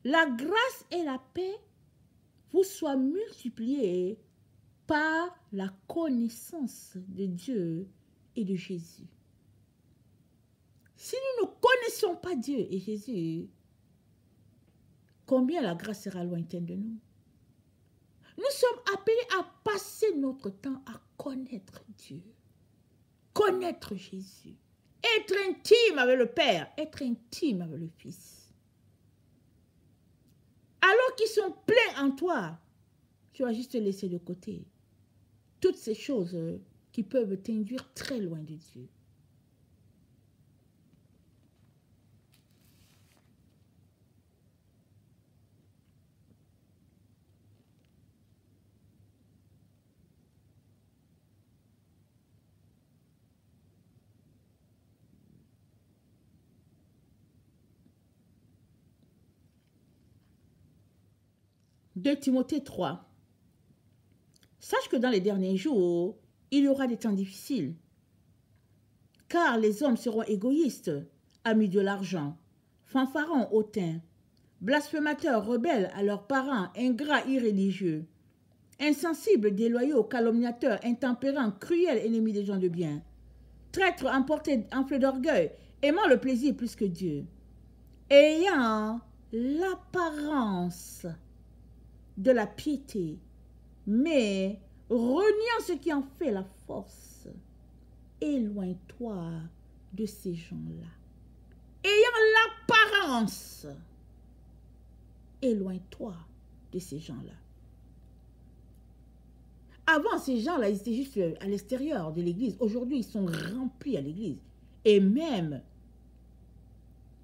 la grâce et la paix vous soient multipliées par la connaissance de Dieu et de Jésus. Si nous ne connaissons pas Dieu et Jésus, combien la grâce sera lointaine de nous? Nous sommes appelés à passer notre temps à connaître Dieu, connaître Jésus, être intime avec le Père, être intime avec le Fils. Alors qu'ils sont pleins en toi, tu vas juste te laisser de côté toutes ces choses qui peuvent t'induire très loin de Dieu. De Timothée 3. Sache que dans les derniers jours, il y aura des temps difficiles, car les hommes seront égoïstes, amis de l'argent, fanfarons hautains, blasphémateurs, rebelles à leurs parents, ingrats, irréligieux, insensibles, déloyaux, calomniateurs, intempérants, cruels, ennemis des gens de bien, traîtres, emportés, enflés d'orgueil, aimant le plaisir plus que Dieu, ayant l'apparence de la piété, mais reniant ce qui en fait la force. Éloigne-toi de ces gens-là. Ayant l'apparence, éloigne-toi de ces gens-là. Avant, ces gens-là, ils étaient juste à l'extérieur de l'église. Aujourd'hui, ils sont remplis à l'église. Et même,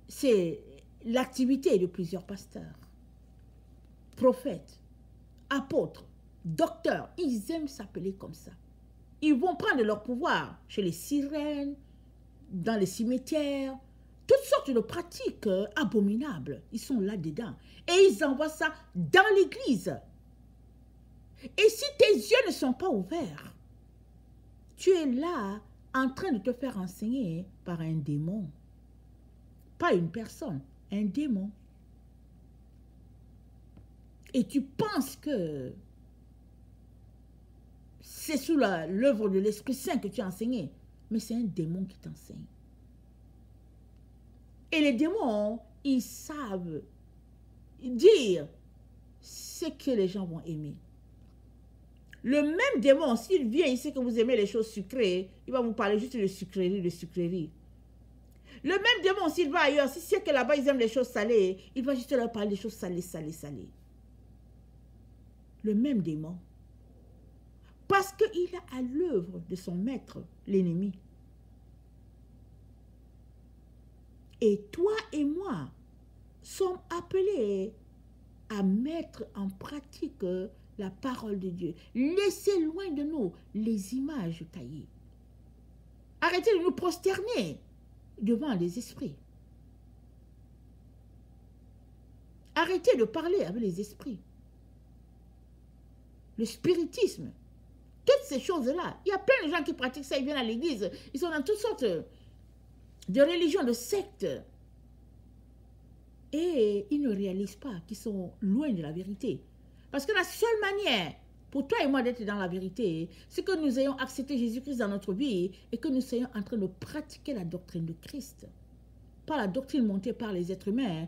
c'est l'activité de plusieurs pasteurs, prophètes, apôtres, docteurs. Ils aiment s'appeler comme ça. Ils vont prendre leur pouvoir chez les sirènes, dans les cimetières, toutes sortes de pratiques abominables. Ils sont là-dedans. Et ils envoient ça dans l'église. Et si tes yeux ne sont pas ouverts, tu es là en train de te faire enseigner par un démon. Pas une personne, un démon. Et tu penses que c'est sous l'œuvre de l'Esprit Saint que tu as enseigné. Mais c'est un démon qui t'enseigne. Et les démons, ils savent dire ce que les gens vont aimer. Le même démon, s'il vient, il sait que vous aimez les choses sucrées, il va vous parler juste de sucreries, de sucreries. Le même démon, s'il va ailleurs, s'il sait que là-bas, ils aiment les choses salées, il va juste leur parler des choses salées, salées, salées. Le même démon. Parce qu'il a à l'œuvre de son maître, l'ennemi. Et toi et moi sommes appelés à mettre en pratique la parole de Dieu. Laissez loin de nous les images taillées. Arrêtez de nous prosterner devant les esprits. Arrêtez de parler avec les esprits. Le spiritisme, toutes ces choses-là. Il y a plein de gens qui pratiquent ça, ils viennent à l'église. Ils sont dans toutes sortes de religions, de sectes. Et ils ne réalisent pas qu'ils sont loin de la vérité. Parce que la seule manière pour toi et moi d'être dans la vérité, c'est que nous ayons accepté Jésus-Christ dans notre vie et que nous soyons en train de pratiquer la doctrine de Christ. Pas la doctrine montée par les êtres humains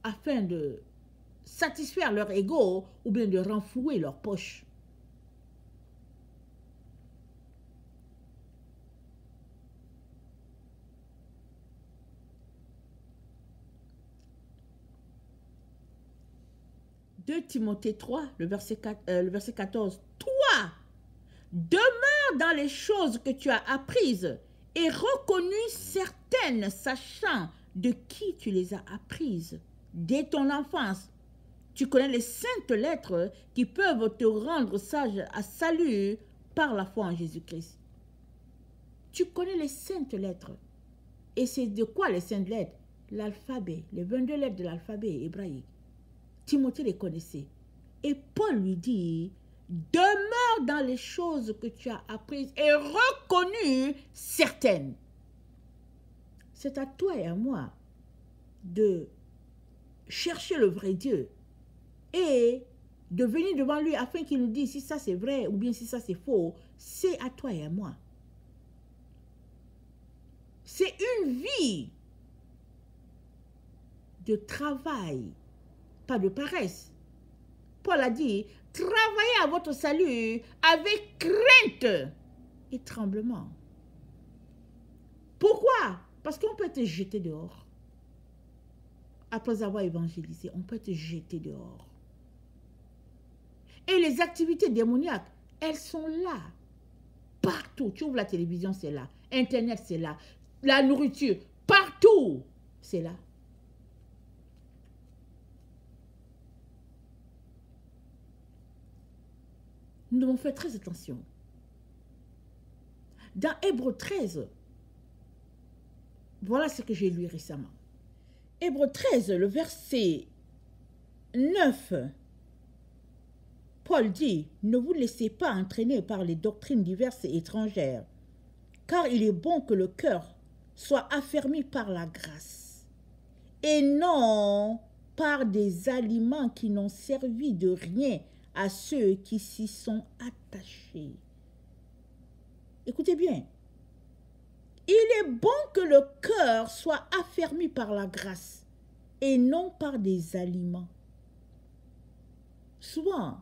afin de satisfaire leur ego ou bien de renflouer leur poche. De Timothée 3, le verset 14. Toi, demeure dans les choses que tu as apprises et reconnues certaines, sachant de qui tu les as apprises. Dès ton enfance, tu connais les saintes lettres qui peuvent te rendre sage à salut par la foi en Jésus-Christ. Tu connais les saintes lettres. Et c'est de quoi les saintes lettres? L'alphabet, les 22 lettres de l'alphabet hébraïque. Timothée les connaissait. Et Paul lui dit, demeure dans les choses que tu as apprises et reconnues certaines. C'est à toi et à moi de chercher le vrai Dieu et de venir devant lui afin qu'il nous dise si ça c'est vrai ou bien si ça c'est faux. C'est à toi et à moi. C'est une vie de travail, pas de paresse. Paul a dit, travaillez à votre salut avec crainte et tremblement. Pourquoi? Parce qu'on peut être jeté dehors. Après avoir évangélisé, on peut être jeté dehors. Et les activités démoniaques, elles sont là. Partout. Tu ouvres la télévision, c'est là. Internet, c'est là. La nourriture, partout, c'est là. Nous devons faire très attention. Dans Hébreux 13, voilà ce que j'ai lu récemment. Hébreux 13, le verset 9, Paul dit, « Ne vous laissez pas entraîner par les doctrines diverses et étrangères, car il est bon que le cœur soit affermi par la grâce, et non par des aliments qui n'ont servi de rien à ceux qui s'y sont attachés. » Écoutez bien. Il est bon que le cœur soit affermi par la grâce et non par des aliments. Souvent,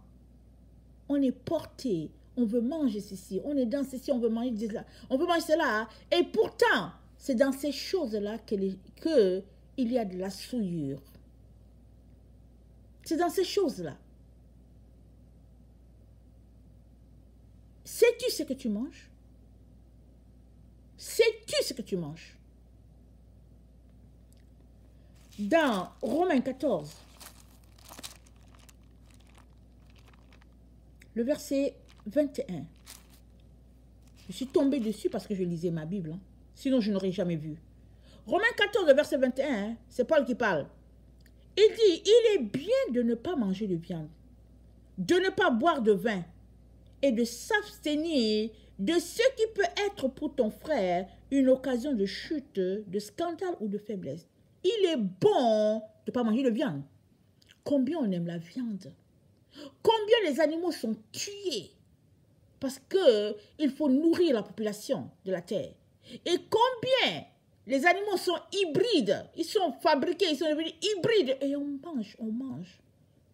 on est porté, on veut manger ceci, on est dans ceci, on veut manger cela, on veut manger cela, et pourtant, c'est dans ces choses-là qu'il y a de la souillure. C'est dans ces choses-là. Sais-tu ce que tu manges? Sais-tu ce que tu manges? Dans Romains 14, le verset 21, je suis tombée dessus parce que je lisais ma Bible, hein. Sinon je n'aurais jamais vu. Romains 14, le verset 21, c'est Paul qui parle. Il dit, il est bien de ne pas manger de viande, de ne pas boire de vin et de s'abstenir de ce qui peut être pour ton frère une occasion de chute, de scandale ou de faiblesse. Il est bon de ne pas manger de viande. Combien on aime la viande? Combien les animaux sont tués parce qu'il faut nourrir la population de la terre? Et combien les animaux sont hybrides? Ils sont fabriqués, ils sont devenus hybrides. Et on mange, on mange.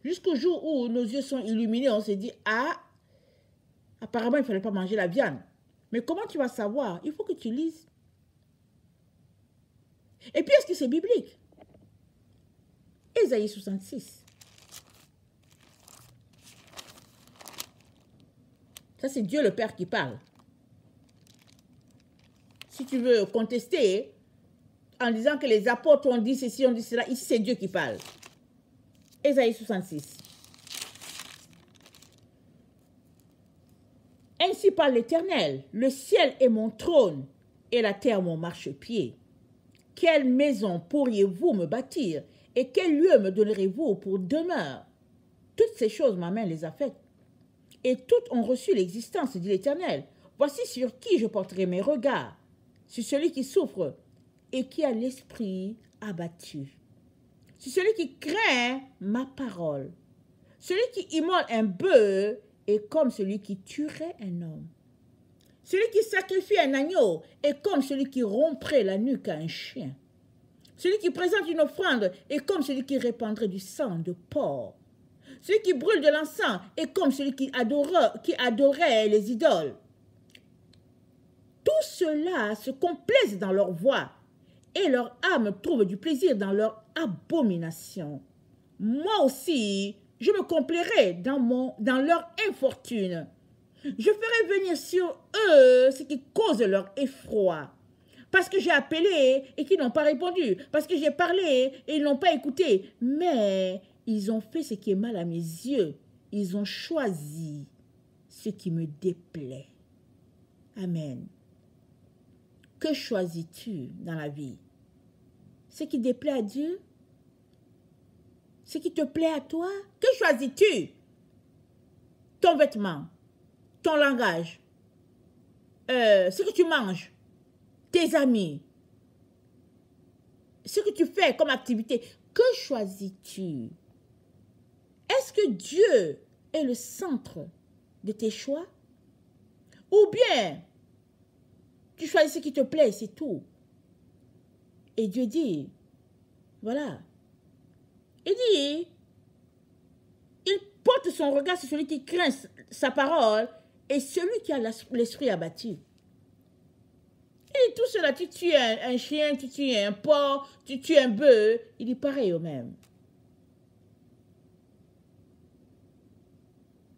Jusqu'au jour où nos yeux sont illuminés, on se dit, ah, apparemment, il ne fallait pas manger la viande. Mais comment tu vas savoir? Il faut que tu lises. Et puis, est-ce que c'est biblique? Ésaïe 66. Ça, c'est Dieu le Père qui parle. Si tu veux contester en disant que les apôtres ont dit ceci, ont dit cela, ici, c'est Dieu qui parle. Ésaïe 66. Ainsi parle l'Éternel, le ciel est mon trône et la terre mon marchepied. Quelle maison pourriez-vous me bâtir et quel lieu me donnerez-vous pour demeure? Toutes ces choses, ma main les a faites. Et toutes ont reçu l'existence, dit l'Éternel. Voici sur qui je porterai mes regards, sur celui qui souffre et qui a l'esprit abattu, sur celui qui craint ma parole, celui qui immole un bœuf est comme celui qui tuerait un homme. Celui qui sacrifie un agneau est comme celui qui romprait la nuque à un chien. Celui qui présente une offrande est comme celui qui répandrait du sang de porc. Celui qui brûle de l'encens est comme celui qui adorait les idoles. Tout cela se complaisent dans leur voix et leur âme trouve du plaisir dans leur abomination. Moi aussi, je me complairai dans leur infortune. Je ferai venir sur eux ce qui cause leur effroi. Parce que j'ai appelé et qu'ils n'ont pas répondu. Parce que j'ai parlé et ils n'ont pas écouté. Mais ils ont fait ce qui est mal à mes yeux. Ils ont choisi ce qui me déplaît. Amen. Que choisis-tu dans la vie? Ce qui déplaît à Dieu? Ce qui te plaît à toi? Que choisis-tu? Ton vêtement, ton langage, ce que tu manges, tes amis, ce que tu fais comme activité. Que choisis-tu? Est-ce que Dieu est le centre de tes choix? Ou bien, tu choisis ce qui te plaît, c'est tout. Et Dieu dit, voilà, il dit, il porte son regard sur celui qui craint sa parole et celui qui a l'esprit abattu. Et tout cela, tu tues un chien, tu tues un porc, tu tues un bœuf, il dit pareil au même.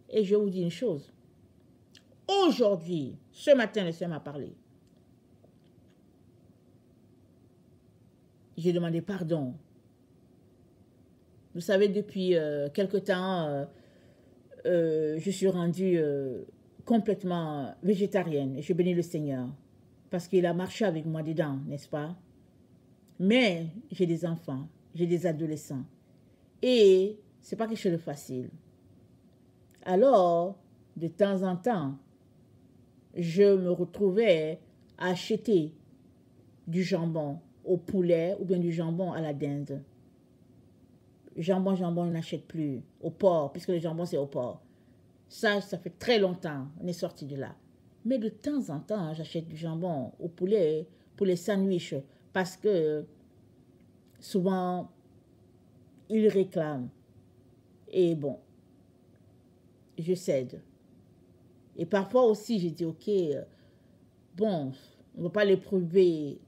Et je vous dis une chose. Aujourd'hui, ce matin, le Seigneur m'a parlé. J'ai demandé pardon. Vous savez, depuis quelque temps, je suis rendue complètement végétarienne. Et je bénis le Seigneur. Parce qu'il a marché avec moi dedans, n'est-ce pas? Mais j'ai des enfants, j'ai des adolescents. Et ce n'est pas quelque chose de facile. Alors, de temps en temps, je me retrouvais à acheter du jambon au poulet ou bien du jambon à la dinde. Jambon, on n'achète plus. Au porc, puisque le jambon, c'est au porc. Ça fait très longtemps, on est sorti de là. Mais de temps en temps, j'achète du jambon au poulet pour les sandwichs parce que souvent, ils réclament. Et bon, je cède. Et parfois aussi, j'ai dit, ok, bon, on ne va pas l'éprouver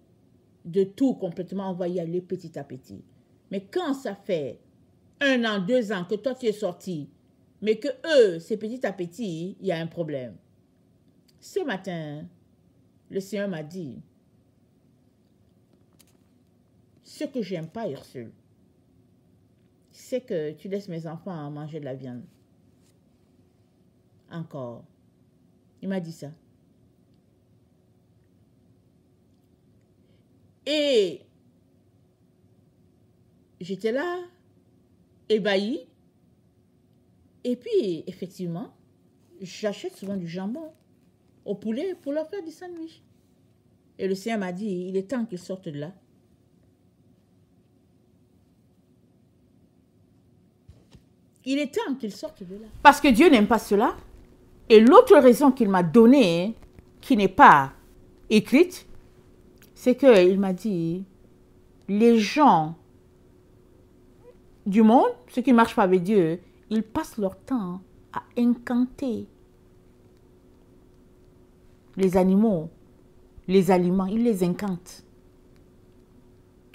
de tout complètement, on va y aller petit à petit. Mais quand ça fait 1 an, 2 ans que toi tu es sorti, mais que eux, c'est petit à petit, il y a un problème. Ce matin, le Seigneur m'a dit, ce que j'aime pas, Ursule, c'est que tu laisses mes enfants manger de la viande. Encore. Il m'a dit ça. Et j'étais là, ébahie. Et puis, effectivement, j'achète souvent du jambon au poulet pour leur faire du sandwich. Et le Seigneur m'a dit, il est temps qu'ils sortent de là. Il est temps qu'ils sortent de là. Parce que Dieu n'aime pas cela. Et l'autre raison qu'il m'a donnée, qui n'est pas écrite, c'est qu'il m'a dit, les gens du monde, ceux qui ne marchent pas avec Dieu, ils passent leur temps à incanter les animaux, les aliments, ils les incantent.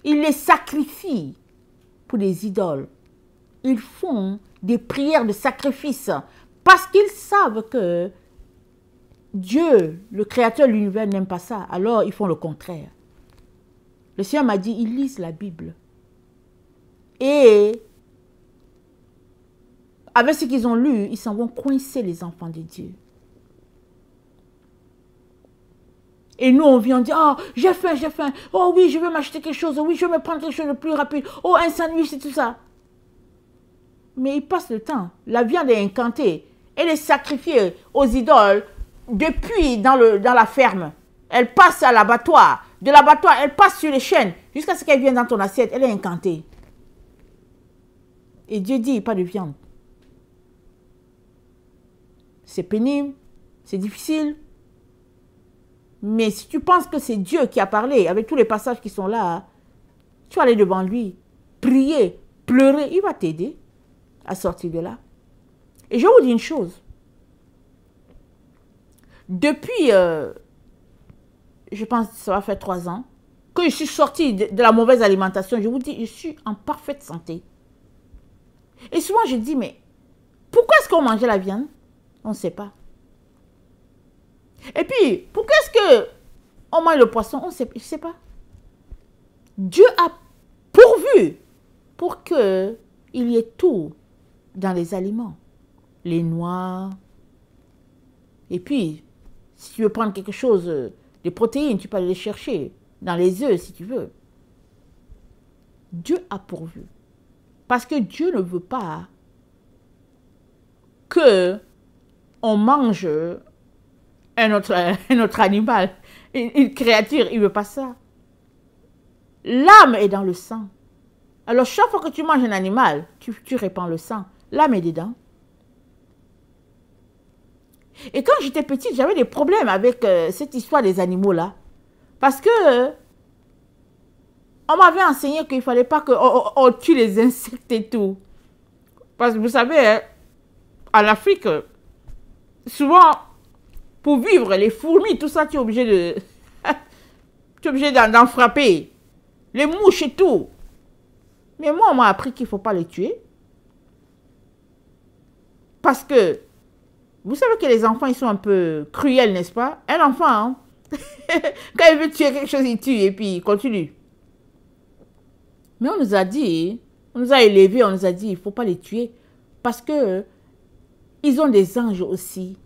Ils les sacrifient pour des idoles. Ils font des prières de sacrifice parce qu'ils savent que Dieu, le créateur de l'univers, n'aime pas ça. Alors, ils font le contraire. Le Seigneur m'a dit, ils lisent la Bible. Et avec ce qu'ils ont lu, ils s'en vont coincer les enfants de Dieu. Et nous, on vient, on dit, oh, j'ai faim. Oh oui, je veux m'acheter quelque chose. Oh oui, je veux me prendre quelque chose de plus rapide. Oh, un sandwich, c'est tout ça. Mais ils passent le temps. La viande est incantée. Elle est sacrifiée aux idoles depuis dans la ferme. Elle passe à l'abattoir. De l'abattoir, elle passe sur les chaînes jusqu'à ce qu'elle vienne dans ton assiette. Elle est incantée. Et Dieu dit, pas de viande. C'est pénible, c'est difficile. Mais si tu penses que c'est Dieu qui a parlé, avec tous les passages qui sont là, tu vas aller devant lui, prier, pleurer, il va t'aider à sortir de là. Et je vous dis une chose. Depuis, je pense que ça va faire 3 ans, que je suis sortie de la mauvaise alimentation, je vous dis, je suis en parfaite santé. Et souvent, je dis, mais pourquoi est-ce qu'on mangeait la viande? On ne sait pas. Et puis, pourquoi est-ce qu'on mange le poisson? On ne sait, je ne sais pas. Dieu a pourvu pour qu'il y ait tout dans les aliments. Les noix. Et puis, si tu veux prendre quelque chose de protéines, tu peux aller les chercher dans les œufs si tu veux. Dieu a pourvu. Parce que Dieu ne veut pas que on mange un autre animal, une créature, il ne veut pas ça. L'âme est dans le sang. Alors, chaque fois que tu manges un animal, tu répands le sang. L'âme est dedans. Et quand j'étais petite, j'avais des problèmes avec cette histoire des animaux-là. Parce que On m'avait enseigné qu'il ne fallait pas qu'on tue les insectes et tout. Parce que vous savez, hein, en Afrique, souvent, pour vivre, les fourmis, tout ça, tu es obligé de... tu es obligé d'en frapper. Les mouches et tout. Mais moi, on m'a appris qu'il ne faut pas les tuer. Parce que, vous savez que les enfants, ils sont un peu cruels, n'est-ce pas? Un enfant, hein, quand il veut tuer quelque chose, il tue et puis il continue. Mais on nous a dit, on nous a élevés, on nous a dit, il ne faut pas les tuer. Parce que ils ont des anges aussi.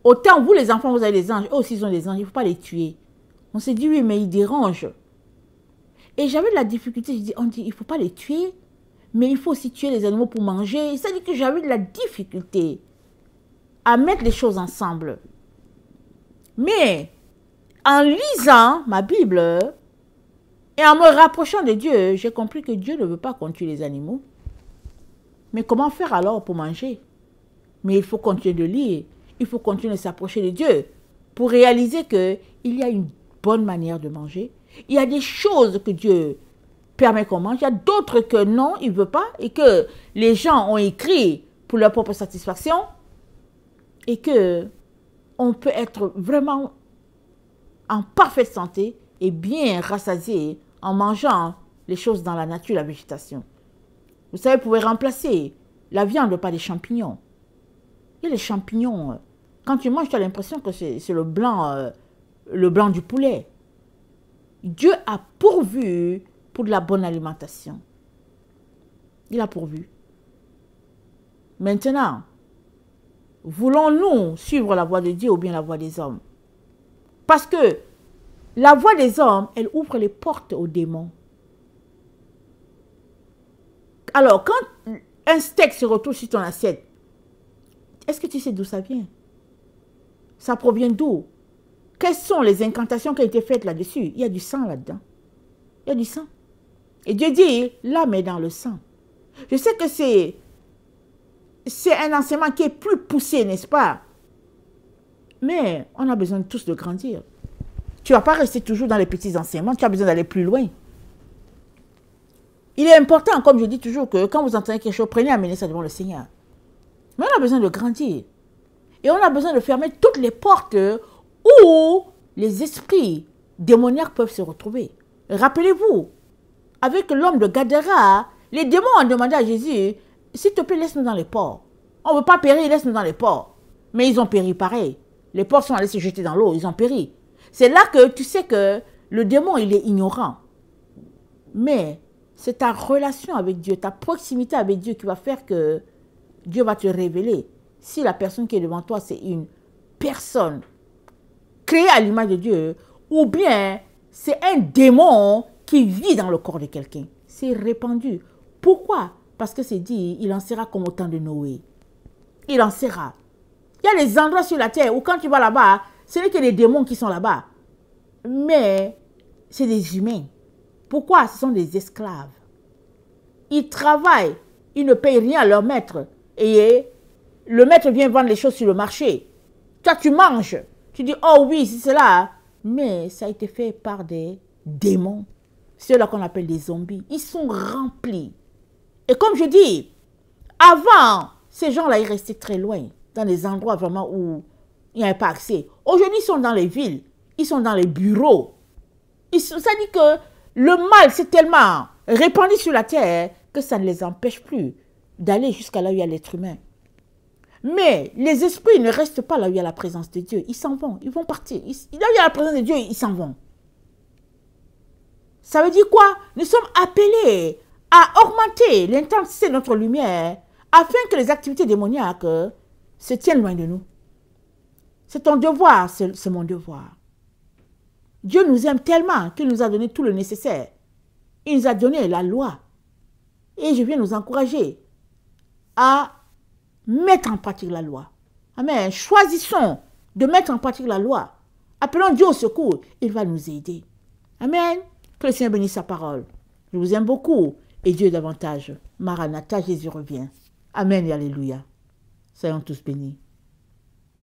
Autant vous, les enfants, vous avez des anges, eux aussi, ils ont des anges, il ne faut pas les tuer. On s'est dit, oui, mais ils dérangent. Et j'avais de la difficulté, on dit, il ne faut pas les tuer, mais il faut aussi tuer les animaux pour manger. C'est-à-dire que j'avais de la difficulté à mettre les choses ensemble. Mais en lisant ma Bible et en me rapprochant de Dieu, j'ai compris que Dieu ne veut pas qu'on tue les animaux. Mais comment faire alors pour manger? Mais il faut continuer de lire, il faut continuer de s'approcher de Dieu pour réaliser qu'il y a une bonne manière de manger. Il y a des choses que Dieu permet qu'on mange, il y a d'autres que non, il ne veut pas et que les gens ont écrit pour leur propre satisfaction et que on peut être vraiment en parfaite santé et bien rassasié en mangeant les choses dans la nature, la végétation. Vous savez, vous pouvez remplacer la viande par des champignons. Il y a les champignons. Quand tu manges, tu as l'impression que c'est le blanc du poulet. Dieu a pourvu pour de la bonne alimentation. Il a pourvu. Maintenant, voulons-nous suivre la voie de Dieu ou bien la voie des hommes? Parce que la voie des hommes, elle ouvre les portes aux démons. Alors, quand un steak se retrouve sur ton assiette, est-ce que tu sais d'où ça vient? Ça provient d'où? Quelles sont les incantations qui ont été faites là-dessus? Il y a du sang là-dedans. Il y a du sang. Et Dieu dit, l'âme est dans le sang. Je sais que c'est un enseignement qui est plus poussé, n'est-ce pas? Mais on a besoin tous de grandir. Tu ne vas pas rester toujours dans les petits enseignements, tu as besoin d'aller plus loin. Il est important, comme je dis toujours, que quand vous entendez quelque chose, prenez, amenez ça devant le Seigneur. Mais on a besoin de grandir. Et on a besoin de fermer toutes les portes où les esprits démoniaques peuvent se retrouver. Rappelez-vous, avec l'homme de Gadara, les démons ont demandé à Jésus, s'il te plaît, laisse-nous dans les ports. On ne veut pas périr, laisse-nous dans les ports. Mais ils ont péri pareil. Les porcs sont allés se jeter dans l'eau, ils ont péri. C'est là que tu sais que le démon, il est ignorant. Mais c'est ta relation avec Dieu, ta proximité avec Dieu qui va faire que Dieu va te révéler. Si la personne qui est devant toi, c'est une personne créée à l'image de Dieu, ou bien c'est un démon qui vit dans le corps de quelqu'un. C'est répandu. Pourquoi? Parce que c'est dit, il en sera comme au temps de Noé. Il en sera. Il y a des endroits sur la terre où quand tu vas là-bas, ce n'est que des démons qui sont là-bas. Mais c'est des humains. Pourquoi? Ce sont des esclaves. Ils travaillent, ils ne payent rien à leur maître. Et le maître vient vendre les choses sur le marché. Toi, tu manges. Tu dis, oh oui, c'est cela. Mais ça a été fait par des démons. Ceux-là qu'on appelle des zombies. Ils sont remplis. Et comme je dis, avant, ces gens-là, ils restaient très loin. Dans des endroits vraiment où il n'y avait pas accès. Aujourd'hui, ils sont dans les villes. Ils sont dans les bureaux. Ça dit que le mal, c'est tellement répandu sur la terre que ça ne les empêche plus d'aller jusqu'à là où il y a l'être humain. Mais les esprits ne restent pas là où il y a la présence de Dieu. Ils s'en vont, ils vont partir. Là où il y a la présence de Dieu, ils s'en vont. Ça veut dire quoi? Nous sommes appelés à augmenter l'intensité de notre lumière afin que les activités démoniaques se tiennent loin de nous. C'est ton devoir, c'est mon devoir. Dieu nous aime tellement qu'il nous a donné tout le nécessaire. Il nous a donné la loi. Et je viens nous encourager à mettre en pratique la loi. Amen. Choisissons de mettre en pratique la loi. Appelons Dieu au secours. Il va nous aider. Amen. Que le Seigneur bénisse sa parole. Je vous aime beaucoup. Et Dieu davantage. Maranatha, Jésus revient. Amen et alléluia. Soyons tous bénis.